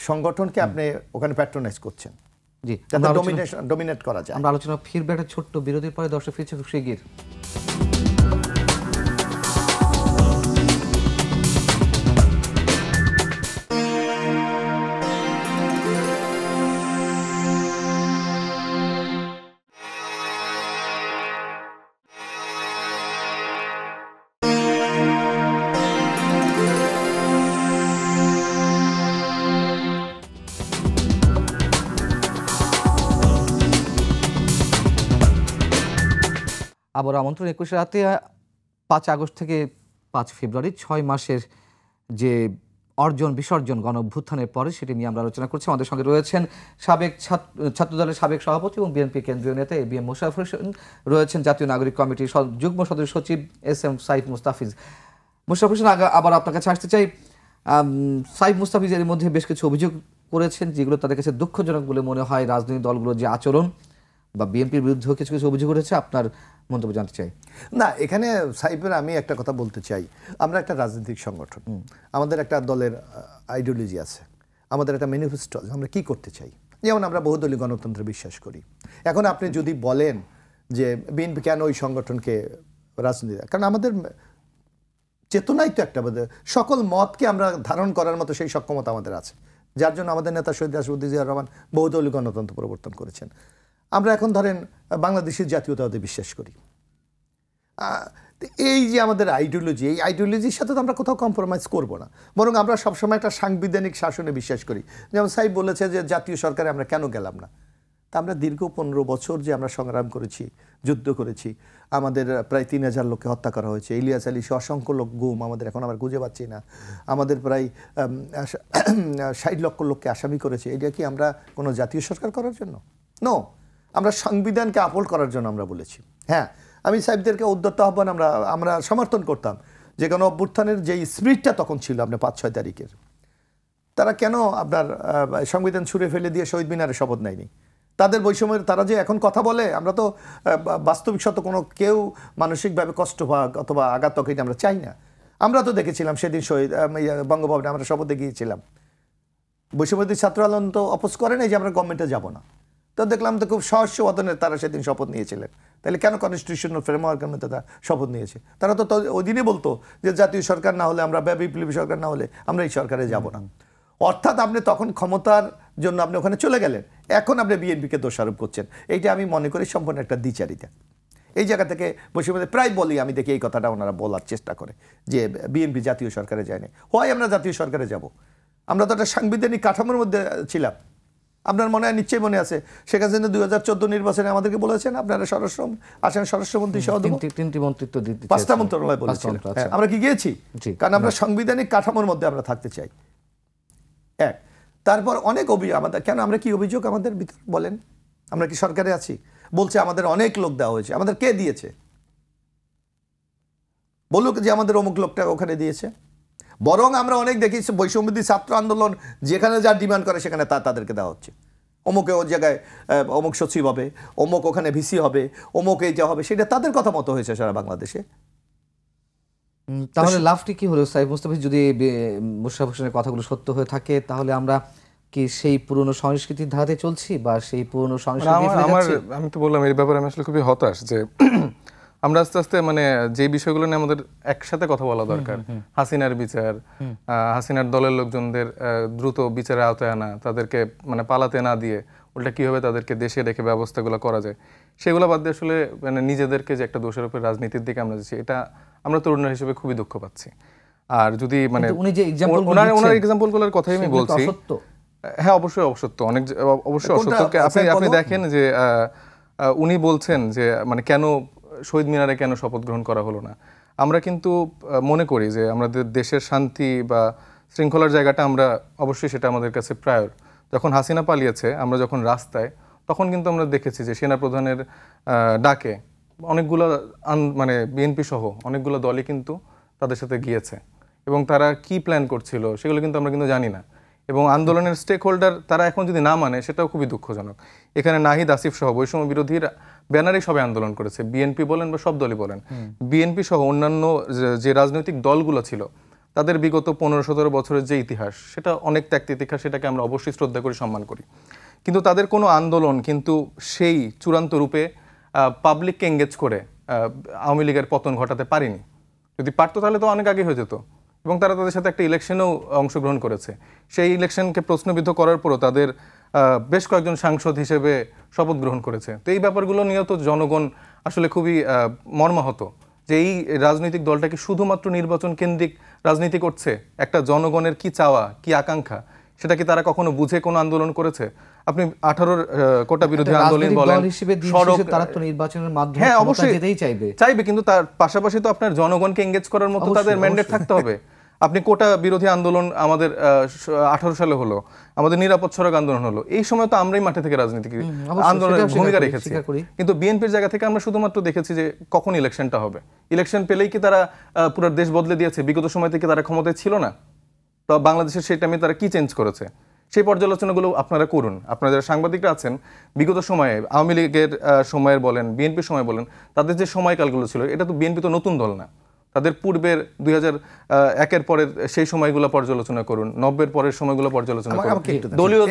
সংগঠনকে আপনি ওখানে প্যাট্রোনাইজ করছেন। জি, ডমিনেট করা যায়। আমরা আলোচনা ফিরবে একটা ছোট্ট বিরতির পরে। দর্শক ফিরছে খুব শিগগির। আবার আমন্ত্রণ 21 রাতে 5 আগস্ট থেকে 5 ফেব্রুয়ারি 6 মাসের যে অর্জন বিসর্জন গণ অভ্যুত্থানের পরে সেটি নিয়ে আমরা আলোচনা করছি। আমাদের সঙ্গে রয়েছেন সাবেক ছাত্রদলের সাবেক সভাপতি এবং বিএনপি কেন্দ্রীয় নেতা এবিএম মোশাররফ হোসেন, রয়েছেন জাতীয় নাগরিক কমিটির যুগ্ম সদস্য সচিব এস.এম. সাইফ মুস্তাফিজ। মোশাররফ হোসেন, আবার আপনার কাছে আসতে চাই। সাইফ মুস্তাফিজ এর মধ্যে বেশ কিছু অভিযোগ করেছেন যেগুলো তাদের কাছে দুঃখজনক বলে মনে হয়। রাজনৈতিক দলগুলোর যে আচরণ বা বিএনপির বিরুদ্ধেও কিছু কিছু অভিযোগ উঠেছে, আপনার মন্তব্য জানতে চাই। না, এখানে সাইফের আমি একটা কথা বলতে চাই। আমরা একটা রাজনৈতিক সংগঠন, আমাদের একটা দলের আইডিওলজি আছে, আমাদের একটা ম্যানিফেস্টো আছে, আমরা কি করতে চাই। যেমন আমরা বহুদলীয় গণতন্ত্রে বিশ্বাস করি। এখন আপনি যদি বলেন যে বিএনপি কেন ওই সংগঠনকে রাজনীতি, কারণ আমাদের চেতনাই তো একটা, সকল মতকে আমরা ধারণ করার মতো সেই সক্ষমতা আমাদের আছে, যার জন্য আমাদের নেতা শহীদ রাষ্ট্রপতি জিয়াউর রহমান বহুদলীয় গণতন্ত্র প্রবর্তন করেছেন। আমরা এখন ধরেন বাংলাদেশের জাতীয়তাবাদে বিশ্বাস করি। এই যে আমাদের আইডিওলজি, এই আইডিওলজির সাথে তো আমরা কোথাও কম্প্রোমাইজ করব না, বরং আমরা সবসময় একটা সাংবিধানিক শাসনে বিশ্বাস করি। যেমন সাহেব বলেছে যে জাতীয় সরকারে আমরা কেন গেলাম না, তা আমরা দীর্ঘ 15 বছর যে আমরা সংগ্রাম করেছি, যুদ্ধ করেছি, আমাদের প্রায় 3000 লোককে হত্যা করা হয়েছে, ইলিয়াস আলী সহ অসংখ্য লোক গুম, আমাদের এখন আমরা খুঁজে পাচ্ছি না, আমাদের প্রায় 60 লক্ষ লোককে আসামি করেছে। এটা কি আমরা কোনো জাতীয় সরকার করার জন্য? নো, আমরা সংবিধানকে আপহোল্ড করার জন্য আমরা বলেছি। হ্যাঁ, আমি সাহেবদেরকে উদ্যত আহ্বান আমরা সমর্থন করতাম যে গণ অভ্যুত্থানের যে স্পিরিটটা তখন ছিল আপনার 5-6 তারিখের, তারা কেন আপনার সংবিধান ছুঁড়ে ফেলে দিয়ে শহীদ মিনারে শপথ নেয়নি? তাদের বৈষম্যের তারা যে এখন কথা বলে, আমরা তো বাস্তবিক সত্য কোনো কেউ মানসিকভাবে কষ্ট পাক অথবা আঘাত পাক এটা আমরা চাই না। আমরা তো দেখেছিলাম সেদিন শহীদ বঙ্গভবনে আমরা শপথে গিয়েছিলাম, বৈষম্যবাদী ছাত্র আন্দোলন তো অপোজ করে নাই যে আমরা গভর্নমেন্টে যাব না। তো দেখলাম তো খুব সহস্য বদনের তারা সেদিন শপথ নিয়েছিলেন। তাহলে কেন কনস্টিটিউশনাল ফ্রেমওয়ার্কের মধ্যে তারা শপথ নিয়েছে? তারা তো ওই দিনই বলতো যে জাতীয় সরকার না হলে, আমরা বিপ্লবী সরকার না হলে আমরা এই সরকারে যাব না। অর্থাৎ আপনি তখন ক্ষমতার জন্য আপনি ওখানে চলে গেলেন, এখন আপনি বিএনপিকে দোষারোপ করছেন। এইটা আমি মনে করি সম্পূর্ণ একটা দ্বিচারিতা। এই জায়গা থেকে বসে প্রায় বলি, আমি দেখি এই কথাটা ওনারা বলার চেষ্টা করে যে বিএনপি জাতীয় সরকারে যায়নি। হয় আমরা জাতীয় সরকারে যাব, আমরা তো একটা সাংবিধানিক কাঠামোর মধ্যে ছিলাম। আপনার মনে হয়, নিশ্চয়ই মনে আছে, শেখ হাসিনা 2014 নির্বাচনে আমাদেরকে বলেছেন আপনারা স্বরাষ্ট্রমন্ত্রী সহ 3টি মন্ত্রিত্ব দিতে, 5টা মন্ত্রণালয় বলেছিলেন। আমরা কি গিয়েছি? কারণ আমরা সাংবিধানিক কাঠামোর মধ্যে আমরা থাকতে চাই। এক, তারপর অনেক অভিযোগ আমাদের, কেন আমরা কি অভিযোগ আমাদের ভিতর বলেন? আমরা কি সরকারে আছি? বলছে আমাদের অনেক লোক দেওয়া হয়েছে। আমাদের কে দিয়েছে? বলুক যে আমাদের অমুক লোকটা ওখানে দিয়েছে। বরং আমরা অনেক দেখেছি বৈষম্যবিরোধী ছাত্র আন্দোলন যেখানে যা ডিমান্ড করে সেখানে তাদেরকে দেওয়া হচ্ছে। অমুকে ওর জায়গায় অমুক সচিব হবে, অমুক ওখানে ভিসি হবে, অমুক এই যা হবে, সেটা তাদের কথা মতো হয়েছে সারা বাংলাদেশে। তাহলে লাভটি কি হলো সাইফ মুস্তাফিজ? যদি মোশাররফ হোসেনের কথাগুলো সত্য হয়ে থাকে, তাহলে আমরা কি সেই পুরনো সংস্কৃতির ধারাতে চলছি বা সেই পুরনো সংস্কৃতি? আমি তো বললাম এই ব্যাপারে আমি আসলে খুবই হতাশ যে আমরা আস্তে আস্তে মানে যে বিষয়গুলো নিয়ে আমাদের একসাথে কথা বলা দরকার, হাসিনার বিচার, হাসিনার দলের লোকজনদের দ্রুত বিচারের আওতায় আনা, তাদেরকে মানে পালাতে না দিয়ে উল্টা কীভাবে তাদেরকে দেশে রেখে ব্যবস্থাগুলো করা যায়, সেগুলো বাদ দিয়ে আসলে মানে নিজেদেরকে যে একটা দোষারোপের রাজনীতির দিকে আমরা যাচ্ছি, এটা আমরা তরুণরা হিসেবে খুবই দুঃখ পাচ্ছি। আর যদি মানে ওনার এক্সাম্পলগুলোর কথাই আমি বলছি, হ্যাঁ অবশ্যই অসত্য, অবশ্যই অসত্য। আপনি দেখেন যে উনি বলছেন যে মানে কেন শহীদ মিনারে কেন শপথ গ্রহণ করা হলো না। আমরা কিন্তু মনে করি যে আমাদের দেশের শান্তি বা শৃঙ্খলার জায়গাটা আমরা অবশ্যই সেটা আমাদের কাছে প্রায়র। যখন হাসিনা পালিয়েছে, আমরা যখন রাস্তায়, তখন কিন্তু আমরা দেখেছি যে সেনাপ্রধানের ডাকে অনেকগুলো মানে বিএনপি সহ অনেকগুলো দলই কিন্তু তাদের সাথে গিয়েছে এবং তারা কি প্ল্যান করছিল সেগুলো কিন্তু আমরা কিন্তু জানি না। এবং আন্দোলনের স্টেক হোল্ডার তারা এখন যদি না মানে সেটাও খুবই দুঃখজনক। এখানে নাহিদ আসিফ সহ বৈষম্য বিরোধীর ব্যানারেই সবাই আন্দোলন করেছে, বিএনপি বলেন বা সব দলই বলেন। বিএনপি সহ অন্যান্য যে রাজনৈতিক দলগুলো ছিল তাদের বিগত 15-17 বছরের যে ইতিহাস, সেটা অনেক ত্যাগ তিতিক্ষা, সেটাকে আমরা অবশ্যই শ্রদ্ধা করি, সম্মান করি। কিন্তু তাদের কোনো আন্দোলন কিন্তু সেই চূড়ান্ত রূপে পাবলিককে এঙ্গেজ করে আওয়ামী লীগের পতন ঘটাতে পারেনি। যদি পারতো তাহলে তো অনেক আগে হয়ে যেত। এবং তারা তাদের সাথে একটা ইলেকশনেও অংশগ্রহণ করেছে। সেই ইলেকশনকে প্রশ্নবিদ্ধ করার পরও তাদের বেশ কয়েকজন সাংসদ হিসেবে শপথ গ্রহণ করেছে। তো এই ব্যাপারগুলো নিয়েও তো জনগণ আসলে খুবই মর্মাহত যে এই রাজনৈতিক দলটাকে শুধুমাত্র নির্বাচন কেন্দ্রিক রাজনীতি করছে। একটা জনগণের কি চাওয়া, কি আকাঙ্ক্ষা, সেটা কি তারা কখনো বুঝে কোনো আন্দোলন করেছে? আপনি 18 কোটা বিরোধী আন্দোলন বলেন, তারা তো নির্বাচনের মাধ্যমে হ্যাঁ অবশ্যই চাইবে, কিন্তু তার পাশাপাশি তো আপনার জনগণকে এঙ্গেজ করার মতো তাদের ম্যান্ডেট থাকতে হবে। আপনি কোটা বিরোধী আন্দোলন আমাদের 18 সালে হলো, আমাদের নিরাপদ সড়ক আন্দোলন হলো, এই সময় তো আমরাই মাঠে থেকে রাজনীতি আন্দোলনের ভূমিকা রেখেছি। কিন্তু বিএনপির জায়গা থেকে আমরা শুধুমাত্র দেখেছি যে কখন ইলেকশনটা হবে, ইলেকশন পেলেই কি তারা পুরো দেশ বদলে দিয়েছে? বিগত সময় থেকে তারা ক্ষমতায় ছিল না, তো বাংলাদেশের সেই টাইমে তারা কি চেঞ্জ করেছে সেই পর্যালোচনাগুলো আপনারা করুন। আপনারা যারা সাংবাদিকরা আছেন, বিগত সময়ে আওয়ামী লীগের সময়ের বলেন, বিএনপির সময় বলেন, তাদের যে সময়কালগুলো ছিল, এটা তো বিএনপি তো নতুন দল না, তাদের পূর্বের 2001-এর পরের সেই সময়গুলো পর্যালোচনা করুন, 90-এর পরের সময়গুলো পর্যালোচনা করুন। দলীয়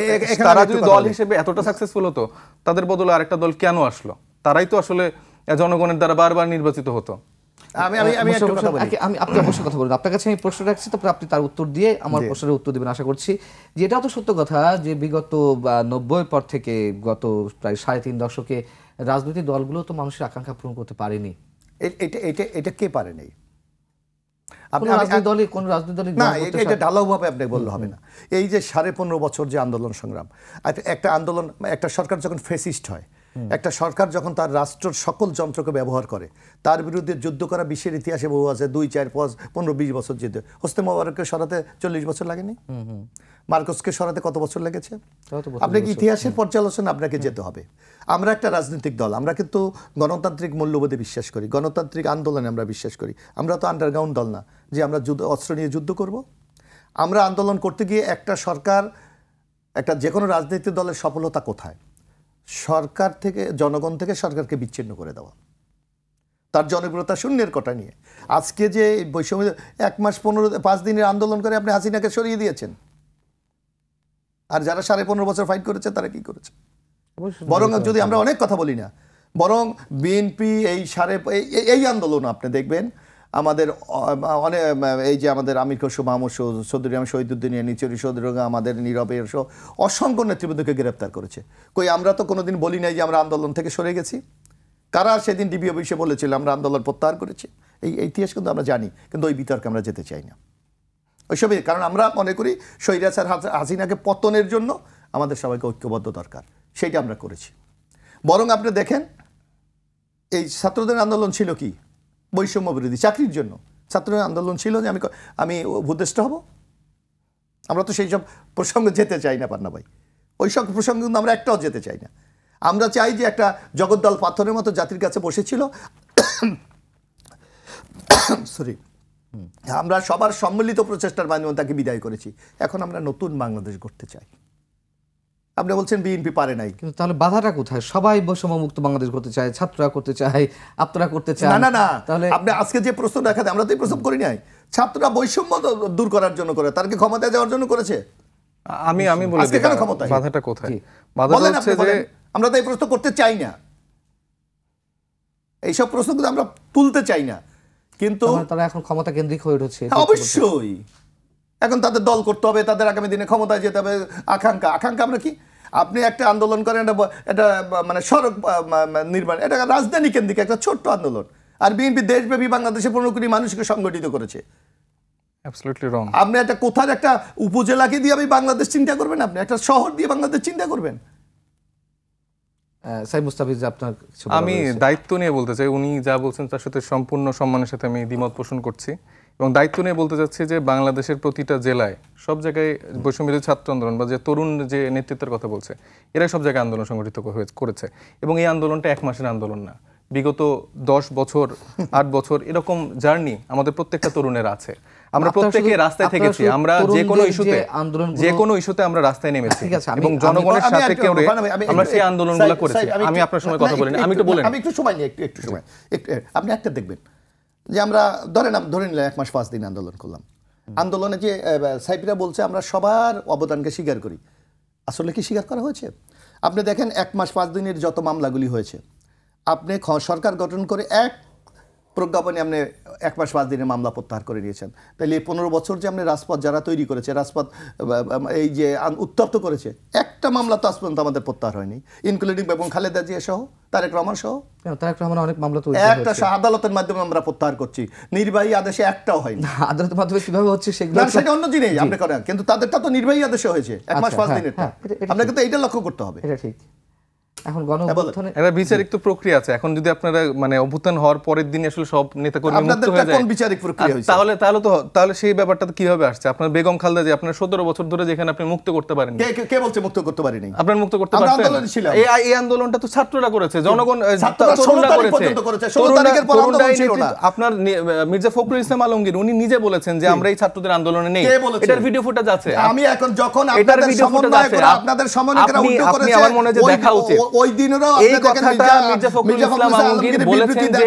তারা যদি দল হিসেবে এতটা সাকসেসফুল হতো, তাদের বদলে আরেকটা দল কেন আসলো? তারাই তো আসলে জনগণের দ্বারা বারবার নির্বাচিত হতো। আপনি অবশ্যই কথা বলুন, আপনার কাছে আমি প্রশ্ন রাখছি, তারপরে আপনি তার উত্তর দিয়ে আমার প্রশ্নের উত্তর দেবেন আশা করছি। যে এটাও তো সত্য কথা যে বিগত 90-এর পর থেকে গত প্রায় 3.5 দশকে রাজনৈতিক দলগুলো তো মানুষের আকাঙ্ক্ষা পূরণ করতে পারেনি। এটা কে পারেনি? কোন রাজনৈতিক দলই না, এটা ঢালাওভাবে আপনি বললে হবে না। এই যে 15.5 বছর যে আন্দোলন সংগ্রাম, একটা আন্দোলন, একটা সরকার যখন ফেসিস্ট হয়, একটা সরকার যখন তার রাষ্ট্রের সকল যন্ত্রকে ব্যবহার করে, তার বিরুদ্ধে যুদ্ধ করা বিশ্বের ইতিহাসে বহু আছে। 2, 4, 5, 15, 20 বছর যুদ্ধ। হোসনে মোবারককে সরাতে 40 বছর লাগেনি? মার্কোসকে সরাতে কত বছর লেগেছে? আপনাকে ইতিহাসের পর্যালোচনা আপনাকে যেতে হবে। আমরা একটা রাজনৈতিক দল, আমরা কিন্তু গণতান্ত্রিক মূল্যবোধে বিশ্বাস করি, গণতান্ত্রিক আন্দোলনে আমরা বিশ্বাস করি। আমরা তো আন্ডারগ্রাউন্ড দল না যে আমরা অস্ত্র নিয়ে যুদ্ধ করব। আমরা আন্দোলন করতে গিয়ে একটা সরকার, একটা যে কোনো রাজনৈতিক দলের সফলতা কোথায়? সরকার থেকে, জনগণ থেকে সরকারকে বিচ্ছিন্ন করে দেওয়া, তার জনপ্রিয়তা শূন্যের কোটা নিয়ে। আজকে যে বৈষম্য 1 মাস 5 দিনের আন্দোলন করে আপনি হাসিনাকে সরিয়ে দিয়েছেন, আর যারা 15.5 বছর ফাইট করেছে তারা কি করেছে? বরং যদি আমরা অনেক কথা বলি না, বরং বিএনপি এই আন্দোলন আপনি দেখবেন আমাদের অনেক, এই যে আমাদের আমির খসরু মাহমুদ চৌধুরী, শহীদুদ্দিন নিচুরি চৌধুরী, আমাদের নীরবের অসংখ্য নেতৃবৃন্দকে গ্রেপ্তার করেছে। কই আমরা তো কোনোদিন বলি নাই যে আমরা আন্দোলন থেকে সরে গেছি। কারা সেদিন ডিবি অফিসে বলেছিল আমরা আন্দোলন প্রত্যাহার করেছি? এই ইতিহাস কিন্তু আমরা জানি, কিন্তু ওই বিতর্কে আমরা যেতে চাই না ওইসবই। কারণ আমরা মনে করি স্বৈরাচার হাসিনাকে পতনের জন্য আমাদের সবাইকে ঐক্যবদ্ধ দরকার, সেইটা আমরা করেছি। বরং আপনি দেখেন এই ছাত্রদের আন্দোলন ছিল কি? বৈষম্য বিরোধী, চাকরির জন্য ছাত্রদের আন্দোলন ছিল যে আমি উপদেষ্ট হব। আমরা তো সেই সব প্রসঙ্গে যেতে চাই না পান্না ভাই, ওই সব প্রসঙ্গে কিন্তু আমরা একটাও যেতে চাই না। আমরা চাই যে একটা জগদ্দল পাথরের মতো জাতির কাছে বসেছিল, সরি, আমরা সবার সম্মিলিত প্রচেষ্টার মাধ্যমে তাকে বিদায় করেছি। এখন আমরা নতুন বাংলাদেশ গড়তে চাই। আপনি বলছেন বিএনপি পারে নাই, কিন্তু তাহলে বাধাটা কোথায়? সবাই বৈষম্য মুক্ত বাংলাদেশ করতে চায়, ছাত্ররা করতে চায়, আপনারা করতে চান। না, তাহলে আপনি আজকে যে প্রশ্ন দেখাতে, আমরা তো এই প্রশ্ন করি নাই। ছাত্ররা বৈষম্য দূর করার জন্য করে, তার কি ক্ষমতায় যাওয়ার জন্য করেছে? আমি বলে দিই বাধাটা কোথায়। বাধাটা হচ্ছে যে আমরা তো এই প্রশ্ন করতে চাই না, এইসব প্রশ্ন কিন্তু আমরা তুলতে চাই না, কিন্তু তারা এখন ক্ষমতা কেন্দ্রিক হয়ে উঠেছে। অবশ্যই এখন তাদের দল করতে হবে, তাদের আগামী দিনে ক্ষমতায় যেতে হবে। আকাঙ্ক্ষা আমরা কি? আপনি একটা আন্দোলন করেন, এটা মানে সড়ক নির্মাণ, এটা রাজধানী কেন্দ্রিক একটা ছোট্ট আন্দোলন, আর বিএনপি দেশব্যাপী বাংলাদেশে 15 কোটি মানুষকে সংগঠিত করেছে। আপনি একটা কোথার একটা উপজেলাকে দিয়ে আমি বাংলাদেশ চিন্তা করবেন? আপনি একটা শহর দিয়ে বাংলাদেশ চিন্তা করবেন? আমি দায়িত্ব নিয়ে বলতে চাই, উনি যা বলছেন তার সাথে সম্পূর্ণ সম্মানের সাথে আমি দ্বিমত পোষণ করছি, এবং দায়িত্ব নিয়ে বলতে চাচ্ছি যে বাংলাদেশের প্রতিটা জেলায় সব জায়গায় বৈষম্যবিরোধী ছাত্র আন্দোলন বা যে তরুণ যে নেতৃত্বের কথা বলছে, এরা সব জায়গায় আন্দোলন সংগঠিত করেছে। এবং এই আন্দোলনটা 1 মাসের আন্দোলন না, বিগত 10 বছর 8 বছর এরকম জার্নি আমাদের প্রত্যেকটা তরুণের আছে। আমরা প্রত্যেকে রাস্তায় থেকেছি, আমরা যে কোনো ইস্যুতে আমরা রাস্তায় নেমেছি এবং জনগণের সাথে কেউ আমরা সেই আন্দোলনগুলো করেছি। আমি আপনার সময় কথা বলিনি, আমি একটু বলেন, আমি একটু সময় নিই, একটু সময়। আপনি একটা দেখবেন যে আমরা ধরে নিলাম 1 মাস 5 দিন আন্দোলন করলাম। আন্দোলনে যে সাইফিরা বলছে আমরা সবার অবদানকে স্বীকার করি, আসলে কি স্বীকার করা হয়েছে? আপনি দেখেন 1 মাস 5 দিনের যত মামলাগুলি হয়েছে, আপনি সরকার গঠন করে এক প্রজ্ঞাপনে আপনি 1 মাস 5 দিনের মামলা প্রত্যাহার করে নিয়েছেন। তাহলে এই 15 বছর যে আপনি রাজপথ যারা তৈরি করেছে, রাজপথ এই যে উত্তপ্ত করেছে, একটা মামলা তো আজ পর্যন্ত আমাদের প্রত্যাহার হয়নি, ইনক্লুডিং এবং খালেদা জিয়া সহ, তারেক রহমান সহ। তারেক রহমান অনেক মামলা তো একটা আদালতের মাধ্যমে আমরা প্রত্যাহার করছি, নির্বাহী আদেশে একটাও হয়নি। আদালতের মাধ্যমে কিভাবে হচ্ছে সেগুলো সেটা অন্য জিনিস আপনি করেন, কিন্তু তাদেরটা তো নির্বাহী আদেশে হয়েছে 1 মাস 5 দিনের। আপনাকে তো এইটা লক্ষ্য করতে হবে। এটা ঠিক। এখন গণ অভ্যুত্থানে একটা বিচারিক তো প্রক্রিয়া আছে। এখন যদি আপনারা মানে অভ্যুত্থান হওয়ার পরের দিন আসলে সব নেতাকর্মী মুক্ত হয়ে যায়, কোন বিচারিক প্রক্রিয়া হয়েছে? তাহলে সেই ব্যাপারটা তো কিভাবে আসছে? আপনার বেগম খালেদা যে আপনার 17 বছর ধরে যেখানে আপনি মুক্ত করতে পারেন, কে বলছে মুক্ত করতে পারিনি? আপনার মুক্ত করতে আমরা পারছেন? আন্দোলনে ছিলাম। এই আন্দোলনটা তো ছাত্ররা করেছে, জনগণ ছাত্ররা 16 তারিখ পর্যন্ত করেছে, 16 তারিখের পর আন্দোলন ছিল না। আপনার মির্জা ফখরুল ইসলাম আলমগীর উনি নিজে বলেছেন যে আমরা এই ছাত্রদের আন্দোলনে নেই। এটার ভিডিও ফুটেজ আছে। আমি এখন যখন আপনাদের সমন্বয়করা উল্টো করেছে, আমার মনে হয় যে দেখা উচিত ওই দিনেরও এই কথাটা মির্জা ফখরুল ইসলাম আলমগীর বলেছেন যে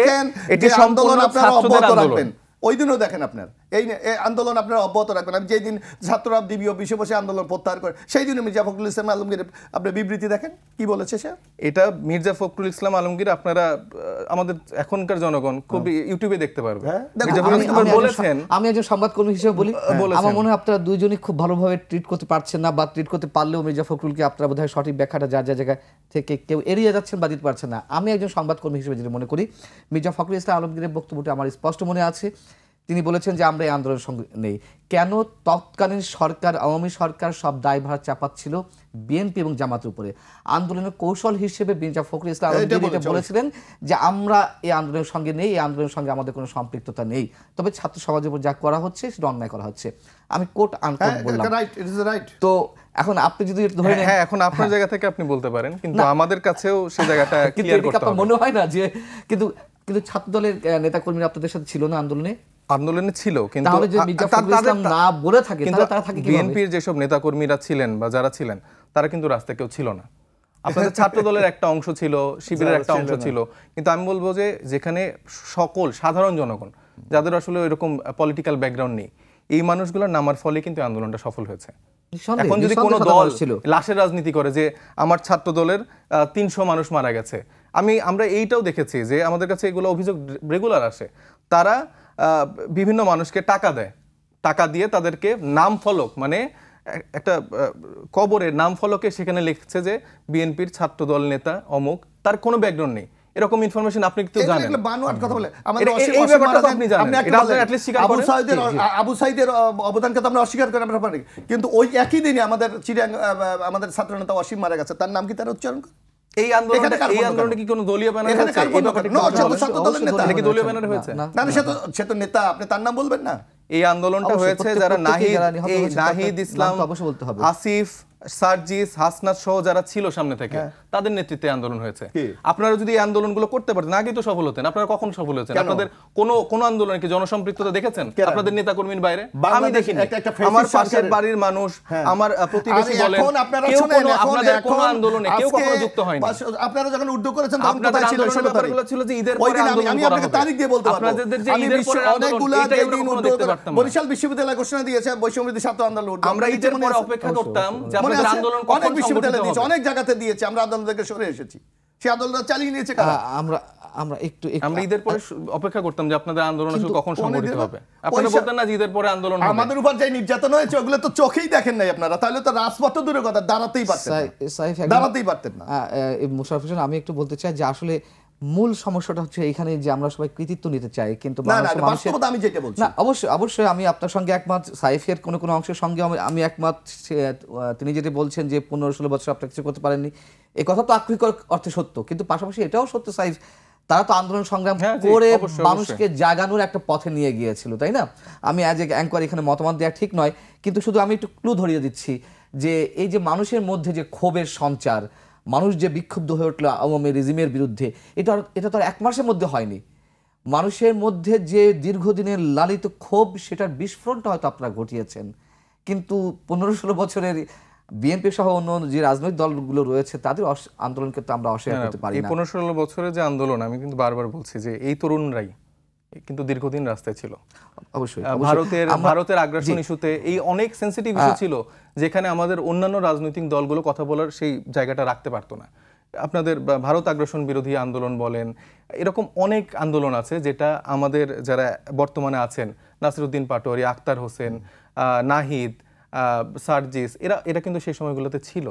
এটি সম্পূর্ণ ছাত্রদের আন্দোলন। ওই দিনও দেখেন আপনার এই আন্দোলন আপনারা অব্যাহত রাখবেন। আমি যেই দিন ছাত্ররা ডিবি অফিসে বসে আন্দোলন প্রত্যাহার করে সেই দিনে মির্জা ফখরুল ইসলাম আলমগীর আপনার বিবৃতি দেখেন কি বলেছে সে। এটা মির্জা ফখরুল ইসলাম আলমগীর আপনারা আমাদের এখনকার জনগণ খুব ইউটিউবে দেখতে পারবে। আমি একজন সংবাদকর্মী হিসেবে বলি, আমার মনে হয় আপনারা দুইজনই খুব ভালোভাবে ট্রিট করতে পারছেন না, বা ট্রিট করতে পারলেও মির্জা ফখরুলকে আপনারা বোধহয় সঠিক ব্যাখ্যাটা যার যার জায়গা থেকে কেউ এড়িয়ে যাচ্ছেন বা দিতে পারছেন না। আমি একজন সংবাদকর্মী হিসেবে যেটা মনে করি, মির্জা ফখরুল ইসলাম আলমগীরের বক্তব্যটি আমার স্পষ্ট মনে আছে। তিনি বলেছেন যে আমরা এই আন্দোলনের সঙ্গে নেই। কেন? তৎকালীন সরকার, আওয়ামী সরকার সব দায়ভার চাপাচ্ছিল বিএনপি এবং জামাতের উপরে। আন্দোলনের কৌশল হিসেবে মির্জা ফখরুল ইসলাম আলমগীর বলেছিলেন যে আমরা এই আন্দোলনের সঙ্গে নেই, এই আন্দোলনের সঙ্গে আমাদের কোনো সম্পৃক্ততা নেই, তবে ছাত্র সমাজের উপর যা করা হচ্ছে সেটা অন্যায় করা হচ্ছে। আমি কোট আনকোট বললাম। তো এখন আপনি যদি ধরে নেন, হ্যাঁ এখন আপনার জায়গা থেকে আপনি বলতে পারেন, কিন্তু আমাদের কাছেও সেই জায়গাটা ক্লিয়ার করতে হবে। মনে হয় না যে কিন্তু ছাত্র দলের নেতাকর্মীরা আপনাদের সাথে ছিল না আন্দোলনে ছিল, কিন্তু বিএনপির যেসব নেতাকর্মীরা ছিলেন বা যারা ছিলেন তারা কিন্তু রাস্তায় কেউ ছিল না। আপনাদের ছাত্র দলের একটা অংশ ছিল, শিবিরের একটা অংশ ছিল, কিন্তু আমি বলবো যে যেখানে সকল সাধারণ জনগণ যাদের আসলে এরকম পলিটিক্যাল ব্যাকগ্রাউন্ড নেই, এই মানুষগুলোর নামার ফলে কিন্তু আন্দোলনটা সফল হয়েছে। এখন যদি কোনো দল লাশের রাজনীতি করে যে আমার ছাত্র দলের 300 মানুষ মারা গেছে, আমরা এইটাও দেখেছি যে আমাদের কাছে এগুলো অভিযোগ রেগুলার আসে, তারা বিভিন্ন মানুষকে টাকা দেয়, টাকা দিয়ে তাদেরকে নাম ফলক, মানে একটা কবরের নাম ফলকে সেখানে লিখছে যে বিএনপির ছাত্র দল নেতা অমুক, তার কোনো ব্যাকগ্রাউন্ড নেই। এরকম ইনফরমেশন আপনি কিন্তু জানেন। এই ব্যাপারটা তো আপনি জানেন, এটা আপনি at least স্বীকার করেন। আবু সাইদের অবদানকে তো আমরা অস্বীকার করি আমরা পারি, কিন্তু ওই একই দিনে আমাদের আমাদের ছাত্র নেতা অসীম মারা গেছে, তার নাম কি তারা উচ্চারণ করে? এই আন্দোলনে কি কোনো দলীয় ব্যানার হয়েছে? নাকি দলীয় ব্যানার হয়েছে? না, সে তো নেতা, আপনি তার নাম বলবেন না? এই আন্দোলনটা হয়েছে যারা নাহিদ ইসলাম, আসিফ, সার্জিস, হাসনাত সহ যারা ছিল সামনে থেকে, তাদের নেতৃত্বে আন্দোলন হয়েছে। আপনারা যদি এই আন্দোলনগুলো করতে পারতেন আগেই তো সফল হতেন। আপনারা কখন সফল হয়েছেন? আপনাদের কোন আন্দোলনে কি জনসম্পৃক্ততা দেখেছেন আপনাদের নেতা কর্মীর বাইরে? আমি দেখিনি। আমার পাশের বাড়ির মানুষ, আমার প্রতিবেশী বলেন, কেউ কোনো আপনাদের কোন আন্দোলনে কেউ কখনো যুক্ত হয়নি। আপনারা যখন উর্দু করেছেন তখন কোথায় ছিল? আন্দোলনের ব্যাপারগুলো ছিল যে ঈদের পরে আন্দোলন আমি আপনাকে তারিখ দিয়ে বলতে পারবো। আপনাদের যে ঈদের পরে আন্দোলন, এটা আমরা কখনো দেখতে পারতাম না। বরিশাল বিশ্ববিদ্যালয় ঘোষণা দিয়েছে বৈষম্যবিরোধী ছাত্র আন্দোলন, আমরা ঈদের পরে অপেক্ষা করতাম যে আপনাদের আন্দোলন কখন বিশ্ববিদ্যালয় দিয়েছে, অনেক জায়গাতে দিয়েছে, আমরা আন্দোলন থেকে সরে এসেছি। সেই আন্দোলন চালিয়ে নিয়েছে কারা? আমরা ঈদের পরে অপেক্ষা করতাম যে আপনাদের আন্দোলন আসলে কখন সংগঠিত হবে। আপনারা বলতেন না যে ঈদের পরে আন্দোলন হবে। আমাদের উপর যে নির্যাতন হয়েছে ওগুলো তো চোখেই দেখেন নাই আপনারা, তাহলে তো রাজপথ দূরের কথা দাঁড়াতেই পারতেন না। মুশাররফ হোসেন, আমি একটু বলতে চাই যে আসলে মূল সমস্যাটা হচ্ছে এইখানে যে আমরা সবাই কৃতিত্ব নিতে চাই, কিন্তু অবশ্যই আমি আপনার সঙ্গে একমত। সাইফের কোনো অংশের সঙ্গে আমি একমত। তিনি যেটা বলছেন যে 15-16 বছর আপনার কিছু করতে পারেননি, এই কথা তো আক্ষরিক অর্থে সত্য, কিন্তু পাশাপাশি এটাও সত্য সাইফ তারা তো আন্দোলন সংগ্রাম করে মানুষকে জাগানোর একটা পথে নিয়ে গিয়েছিল, তাই না? আমি অ্যাজ এ অ্যাঙ্কর এখানে মতামত দেওয়া ঠিক নয়, কিন্তু শুধু আমি একটু ক্লু ধরিয়ে দিচ্ছি যে এই যে মানুষের মধ্যে যে ক্ষোভের সঞ্চার, মানুষ যে বিক্ষুব্ধ হয়ে উঠলো আওয়ামী রেজিমের বিরুদ্ধে, এটা তো আর 1 মাসের মধ্যে হয়নি। মানুষের মধ্যে যে দীর্ঘদিনের লালিত ক্ষোভ, সেটার বিস্ফোরণটা হয়তো আপনারা ঘটিয়েছেন, কিন্তু 15-16 বছরের বিএনপি সহ অন্য যে রাজনৈতিক দলগুলো রয়েছে তাদের আন্দোলনকে তো আমরা অস্বীকার করতে পারি না। এই 15-16 বছরের যে আন্দোলন, আমি কিন্তু বারবার বলছি যে এই তরুণরাই কিন্তু দীর্ঘদিন রাস্তায় ছিল। অবশ্যই ভারতের আগ্রাসন ইস্যুতে এই অনেক সেনসিটিভ ইস্যু ছিল যেখানে আমাদের অন্যান্য রাজনৈতিক দলগুলো কথা বলার সেই জায়গাটা রাখতে পারতো না। আপনাদের ভারত আগ্রাসন বিরোধী আন্দোলন বলেন, এরকম অনেক আন্দোলন আছে যেটা আমাদের যারা বর্তমানে আছেন, নাসিরউদ্দিন পাটোয়ারি, আখতার হোসেন, নাহিদ, সার্জিস, এরা কিন্তু সেই সময়গুলোতে ছিল।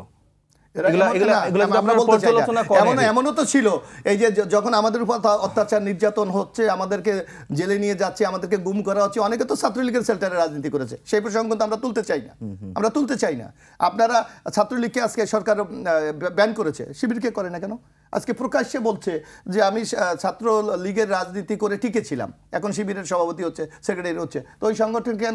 এমনও তো ছিল এই যে যখন আমাদের উপর অত্যাচার নির্যাতন হচ্ছে, আমাদেরকে জেলে নিয়ে যাচ্ছে, আমাদেরকে গুম করা হচ্ছে, অনেকে তো ছাত্রলীগের সেল্টারে রাজনীতি করেছে, সেই প্রসঙ্গ তো আমরা তুলতে চাই না। আপনারা ছাত্রলীগকে আজকে সরকার ব্যান করেছে, শিবিরকে করে না কেন? আজকে প্রকাশ্যে বলছে যে আমি ছাত্র লীগের রাজনীতি করে টিকেছিলাম, এখন শিবিরের সভাপতি হচ্ছে, সেক্রেটারি হচ্ছে, তো ওই সংগঠনকে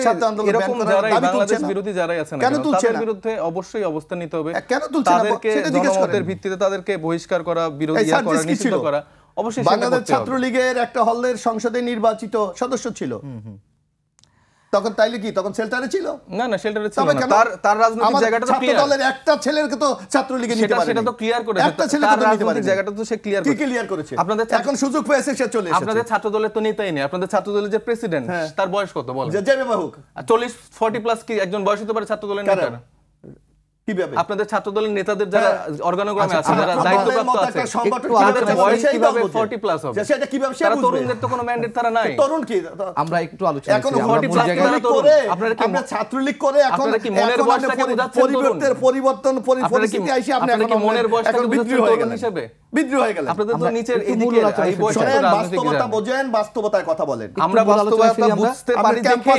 ছাত্র আন্দোলন ব্যান করার দাবি তুলছে না? বিরোধী যারাই আছেন কেন তুলছে না? তাদের বিরুদ্ধে অবশ্যই অবস্থান নিতে হবে। কেন তুলছে না সেটা জিজ্ঞেস করেন। জনমতের ভিত্তিতে তাদেরকে বহিষ্কার করা, বিরোধী করা, নিষিদ্ধ করা অবশ্যই। বাংলাদেশ ছাত্রলীগের একটা হলের সংসদে নির্বাচিত সদস্য ছিল তখন, তাইলে কি তখন শেল্টারে ছিল? না না, শেল্টারে ছিল না। তার রাজনৈতিক জায়গাটা তো ক্লিয়ার। দলের একটা ছেলেকে তো ছাত্রলীগে নিতে পারে, সেটা তো ক্লিয়ার করেছে। একটা ছেলেকে তো নিতে পারে, জায়গাটা তো সে ক্লিয়ার করেছে। কি ক্লিয়ার করেছে? আপনাদের এখন সুযোগ পেয়েছে, সে চলে এসেছে। আপনাদের ছাত্র দলের তো নেতাই নেই। আপনাদের ছাত্র দলের যে প্রেসিডেন্ট, তার বয়স কত বলেন? জেবে বাহুক 40-40 প্লাস কি একজন বয়স হতে পারে ছাত্র দলের নেতার? কিভাবে? আপনাদের ছাত্র দলের নেতাদের যারা অর্গানোগ্রামে আছে, যারা দায়িত্বপ্রাপ্ত আছে, তাদের বয়স কিভাবে 40 প্লাস হবে? সেটা কিভাবে সে বুঝবে? তরুণদের তো কোনো ম্যান্ডেট তারা নাই। তরুণ কি? আমরা একটু আলোচনা এখন করি। 40 প্লাস করে আমরা ছাত্রলীগ করে এখন কি মনের বয়সটাকে বুঝাচ্ছেন? পরিবর্তন পরিস্থিতি আইছে, আপনি এখন মনের বয়সটাকে বিদ্রোহী হয়ে গেলেন হিসেবে বিদ্রোহী হয়ে গেলেন। আপনাদের তো নিচের এদিকে এই বয়সটা বাস্তবতা বোঝেন, বাস্তবতায় কথা বলেন। আমরা বাস্তবতা বুঝতে পারি দেখে,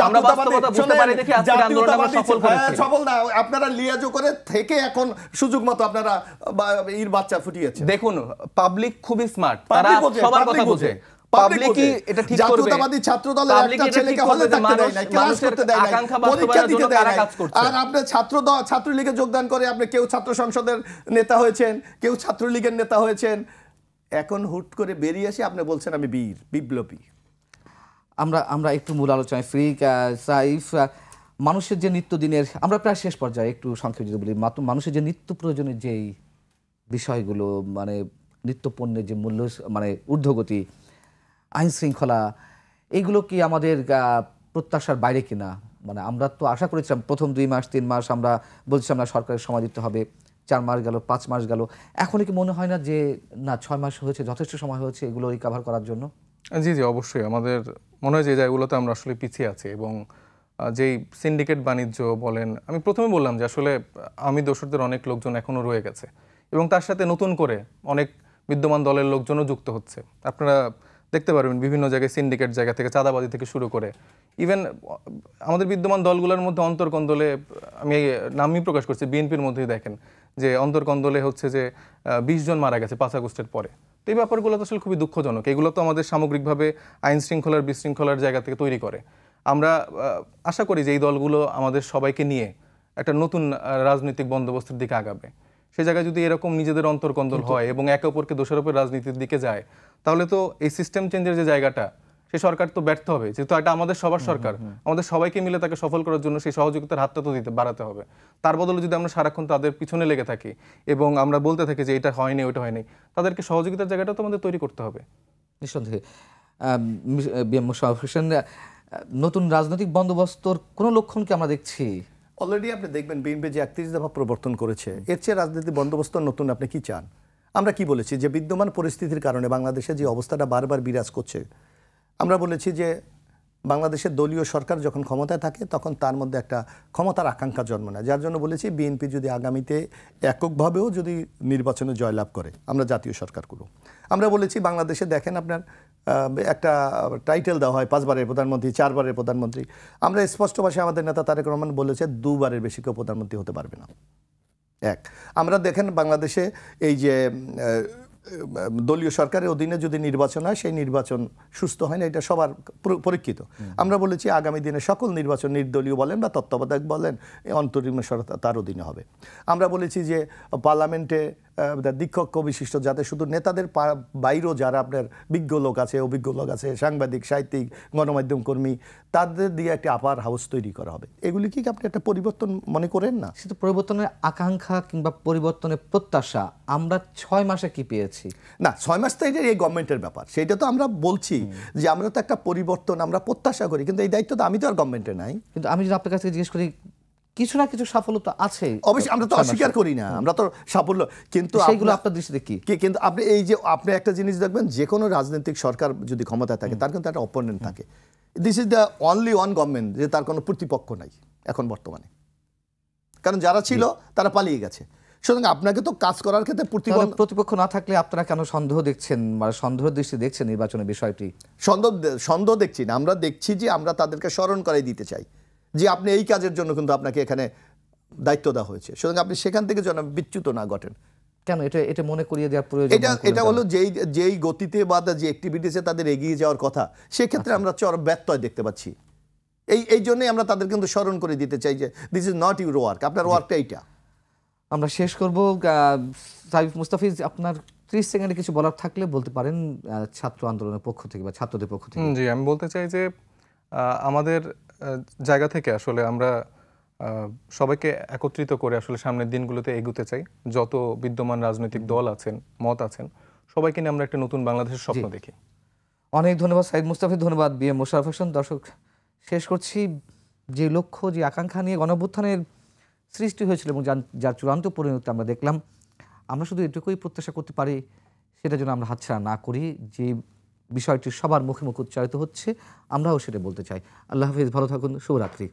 আমরা বাস্তবতা বুঝতে পারি দেখে আজকে আন্দোলন আমরা সফল করেছি। সফল না, আপনারা লিয়াজো করে থেকে এখন সুযোগ মতো আপনারা বাচ্চা ফুটিয়েছে। দেখুন, পাবলিক খুবই স্মার্ট, তারা সবার কথা বোঝে। পাবলিকই এটা ঠিক করবে। জাতীয়তাবাদী ছাত্র দলের একটা ছেলেকে হলে থাকতে দেয় না, ক্লাস করতে দেয় না, পরীক্ষা দিতে দেয় না। আর আপনি ছাত্রলীগে যোগদান করে আপনি কেউ ছাত্র সংসদের নেতা হয়েছেন, কেউ ছাত্রলীগের নেতা হয়েছেন, এখন হুট করে বেরিয়ে এসে আপনি বলছেন আমি বীর বিপ্লবী। আমরা একটু মূল আলোচনায় ফ্রি। সাইফ, মানুষের যে নিত্যদিনের, আমরা প্রায় শেষ পর্যায়ে, একটু সংক্ষেপে যদি বলি, মানুষের যে নিত্য প্রয়োজনের যেই বিষয়গুলো, মানে নিত্য পণ্যের যে মূল্য, মানে ঊর্ধ্বগতি, আইন শৃঙ্খলা, এইগুলো কি আমাদের প্রত্যাশার বাইরে কিনা? মানে আমরা তো আশা করেছিলাম প্রথম 2 মাস 3 মাস আমরা বলছিলাম না সরকারের সময় দিতে হবে, 4 মাস গেল, 5 মাস গেল, এখন কি মনে হয় না যে না 6 মাস হয়েছে, যথেষ্ট সময় হয়েছে এগুলো রিকভার করার জন্য? জি জি, অবশ্যই। আমাদের মনে হয় যে জায়গাগুলোতে আমরা আসলে পিছিয়ে আছি, এবং যেই সিন্ডিকেট বাণিজ্য বলেন, আমি প্রথমে বললাম যে আসলে আমি দোসরদের অনেক লোকজন এখনও রয়ে গেছে, এবং তার সাথে নতুন করে অনেক বিদ্যমান দলের লোকজনও যুক্ত হচ্ছে। আপনারা দেখতে পারবেন বিভিন্ন জায়গায় সিন্ডিকেট জায়গা থেকে, চাঁদাবাজি থেকে শুরু করে, ইভেন আমাদের বিদ্যমান দলগুলোর মধ্যে অন্তর্কন্দলে, আমি নামই প্রকাশ করছি, বিএনপির মধ্যেই দেখেন যে অন্তর্কন্দলে হচ্ছে যে 20 জন মারা গেছে 5 আগস্টের পরে। তো এই ব্যাপারগুলো তো আসলে খুবই দুঃখজনক। এগুলো তো আমাদের সামগ্রিকভাবে আইন শৃঙ্খলার বিশৃঙ্খলার জায়গা থেকে তৈরি করে। আমরা আশা করি যে এই দলগুলো আমাদের সবাইকে নিয়ে একটা নতুন রাজনৈতিক বন্দোবস্তের দিকে আগাবে। সেই জায়গায় যদি এরকম নিজেদের অন্তর্কন্দল হয় এবং একে অপরকে দোষারোপের রাজনীতির দিকে যায়, তাহলে তো এই সিস্টেম চেঞ্জের যে জায়গাটা, সেই সরকার তো ব্যর্থ হবে। যেহেতু এটা আমাদের সবার সরকার, আমাদের সবাইকে মিলে তাকে সফল করার জন্য সেই সহযোগিতার হাতটা তো বাড়াতে হবে। তার বদলে যদি আমরা সারাক্ষণ তাদের পিছনে লেগে থাকি এবং আমরা বলতে থাকি যে এটা হয়নি, ওটা হয়নি, তাদেরকে সহযোগিতার জায়গাটা তো আমাদের তৈরি করতে হবে। নিঃসন্দেহে। নতুন রাজনৈতিক বন্দোবস্তর কোনো লক্ষণ কি আমরা দেখছি? অলরেডি আপনি দেখবেন বিএনপি যে 31 দফা প্রবর্তন করেছে, এর চেয়ে রাজনীতি বন্দোবস্ত নতুন আপনি কি চান? আমরা কি বলেছি যে বিদ্যমান পরিস্থিতির কারণে বাংলাদেশে যে অবস্থাটা বারবার বিরাজ করছে, আমরা বলেছি যে বাংলাদেশের দলীয় সরকার যখন ক্ষমতায় থাকে তখন তার মধ্যে একটা ক্ষমতার আকাঙ্ক্ষা জন্ম নেয়, যার জন্য বলেছি বিএনপি যদি আগামীতে এককভাবেও যদি নির্বাচনে জয়লাভ করে আমরা জাতীয় সরকার করব। আমরা বলেছি বাংলাদেশে দেখেন আপনার একটা টাইটেল দেওয়া হয় 5 বারের প্রধানমন্ত্রী, 4 বারের প্রধানমন্ত্রী। আমরা স্পষ্ট ভাষায় আমাদের নেতা তারেক রহমান বলেছে 2 বারের বেশি কেউ প্রধানমন্ত্রী হতে পারবে না। আমরা দেখেন বাংলাদেশে এই যে দলীয় সরকারের অধীনে যদি নির্বাচন হয় সেই নির্বাচন সুস্থ হয় না, এটা সবার পরীক্ষিত। আমরা বলেছি আগামী দিনে সকল নির্বাচন নির্দলীয় বলেন বা তত্ত্বাবধায়ক বলেন অন্তরীণ সরকার তার অধীনে হবে। আমরা বলেছি যে পার্লামেন্টে দীক্ষক বিশিষ্ট যাতে শুধু নেতাদের বাইরেও যারা আপনার বিজ্ঞ লোক আছে, অভিজ্ঞ লোক আছে, সাংবাদিক, সাহিত্যিক, গণমাধ্যম কর্মী, তাদের দিয়ে একটি আপার হাউস তৈরি করা হবে। এগুলি কি আপনি একটা পরিবর্তন মনে করেন না? শুধু পরিবর্তনের আকাঙ্ক্ষা কিংবা পরিবর্তনের প্রত্যাশা আমরা 6 মাসে কি পেয়েছি? না, 6 মাস তো এটা এই গভর্নমেন্টের ব্যাপার, সেটা তো আমরা বলছি যে আমরা তো একটা পরিবর্তন আমরা প্রত্যাশা করি, কিন্তু এই দায়িত্ব তো আমি তো আর গভর্নমেন্টে নাই। কিন্তু আমি যদি আপনার কাছে জিজ্ঞেস করি, কিছু না কিছু সাফল্য তো আছে অবশ্যই, আমরা তো অস্বীকার করি না, আমরা তো সাফল্য, কিন্তু সেইগুলো আপনার দৃষ্টিতে কি? কিন্তু আপনি এই যে আপনি একটা জিনিস দেখবেন, যে কোনো রাজনৈতিক সরকার যদি ক্ষমতায় থাকে তার কিন্তু একটা অপোনেন্ট থাকে। This is the only one government যে তার কোনো প্রতিপক্ষ নাই এখন বর্তমানে। কারণ যারা ছিল তারা পালিয়ে গেছে। সুতরাং আপনাকে তো কাজ করার ক্ষেত্রে প্রতিপক্ষ না থাকলে আপনারা কেন সন্দেহ দেখছেন বা সন্দেহ দৃষ্টি দেখছেন নির্বাচনের বিষয়টি? সন্দেহ দেখছি না, আমরা দেখছি যে আমরা তাদেরকে স্মরণ করাই দিতে চাই যে আপনি এই কাজের জন্য কিন্তু আপনাকে এখানে দায়িত্ব দেওয়া হয়েছে, সুতরাং আপনি সেখান থেকে যেন বিচ্যুত না ঘটেন। কেন এটা মনে করিয়ে দেওয়ার প্রয়োজন? এটা হলো যেই গতিতে বা যে অ্যাক্টিভিটিসে তাদের এগিয়ে যাওয়ার কথা, সেক্ষেত্রে আমরা চরম ব্যত্যয় দেখতে পাচ্ছি। এই জন্যই আমরা তাদের কিন্তু স্মরণ করে দিতে চাই যে this is not your work, আপনার ওয়ার্কটা এইটা। আমরা শেষ করব। সাইফ মুস্তাফিজ, আপনার 30 সেকেন্ডে কিছু বলার থাকলে বলতে পারেন ছাত্র আন্দোলনের পক্ষ থেকে বা ছাত্রদের পক্ষ থেকে। জি, আমি বলতে চাই যে আমাদের জায়গা থেকে আসলে আমরা সবাইকে একত্রিত করে আসলে সামনের দিনগুলোতে এগোতে চাই। যত বিদ্যমান রাজনৈতিক দল আছেন, মত আছেন, সবাইকে নিয়ে আমরা একটা নতুন বাংলাদেশের স্বপ্ন দেখি। অনেক ধন্যবাদ সাইদ মুস্তাফিজ, ধন্যবাদ বি এম মোশাররফ হোসেন। দর্শক, শেষ করছি, যে লক্ষ্য যে আকাঙ্ক্ষা নিয়ে গণঅভ্যুত্থানের সৃষ্টি হয়েছিল এবং যার চূড়ান্ত পরিণতি আমরা দেখলাম, আমরা শুধু এটুকুই প্রত্যাশা করতে পারি সেটা যেন আমরা হাতছাড়া না করি। যে বিষয়টি সবার মুখে মুখে উচ্চারিত হচ্ছে, আমরাও সেটা বলতে চাই। আল্লাহ হাফিজ, ভালো থাকুন, শুভরাত্রি।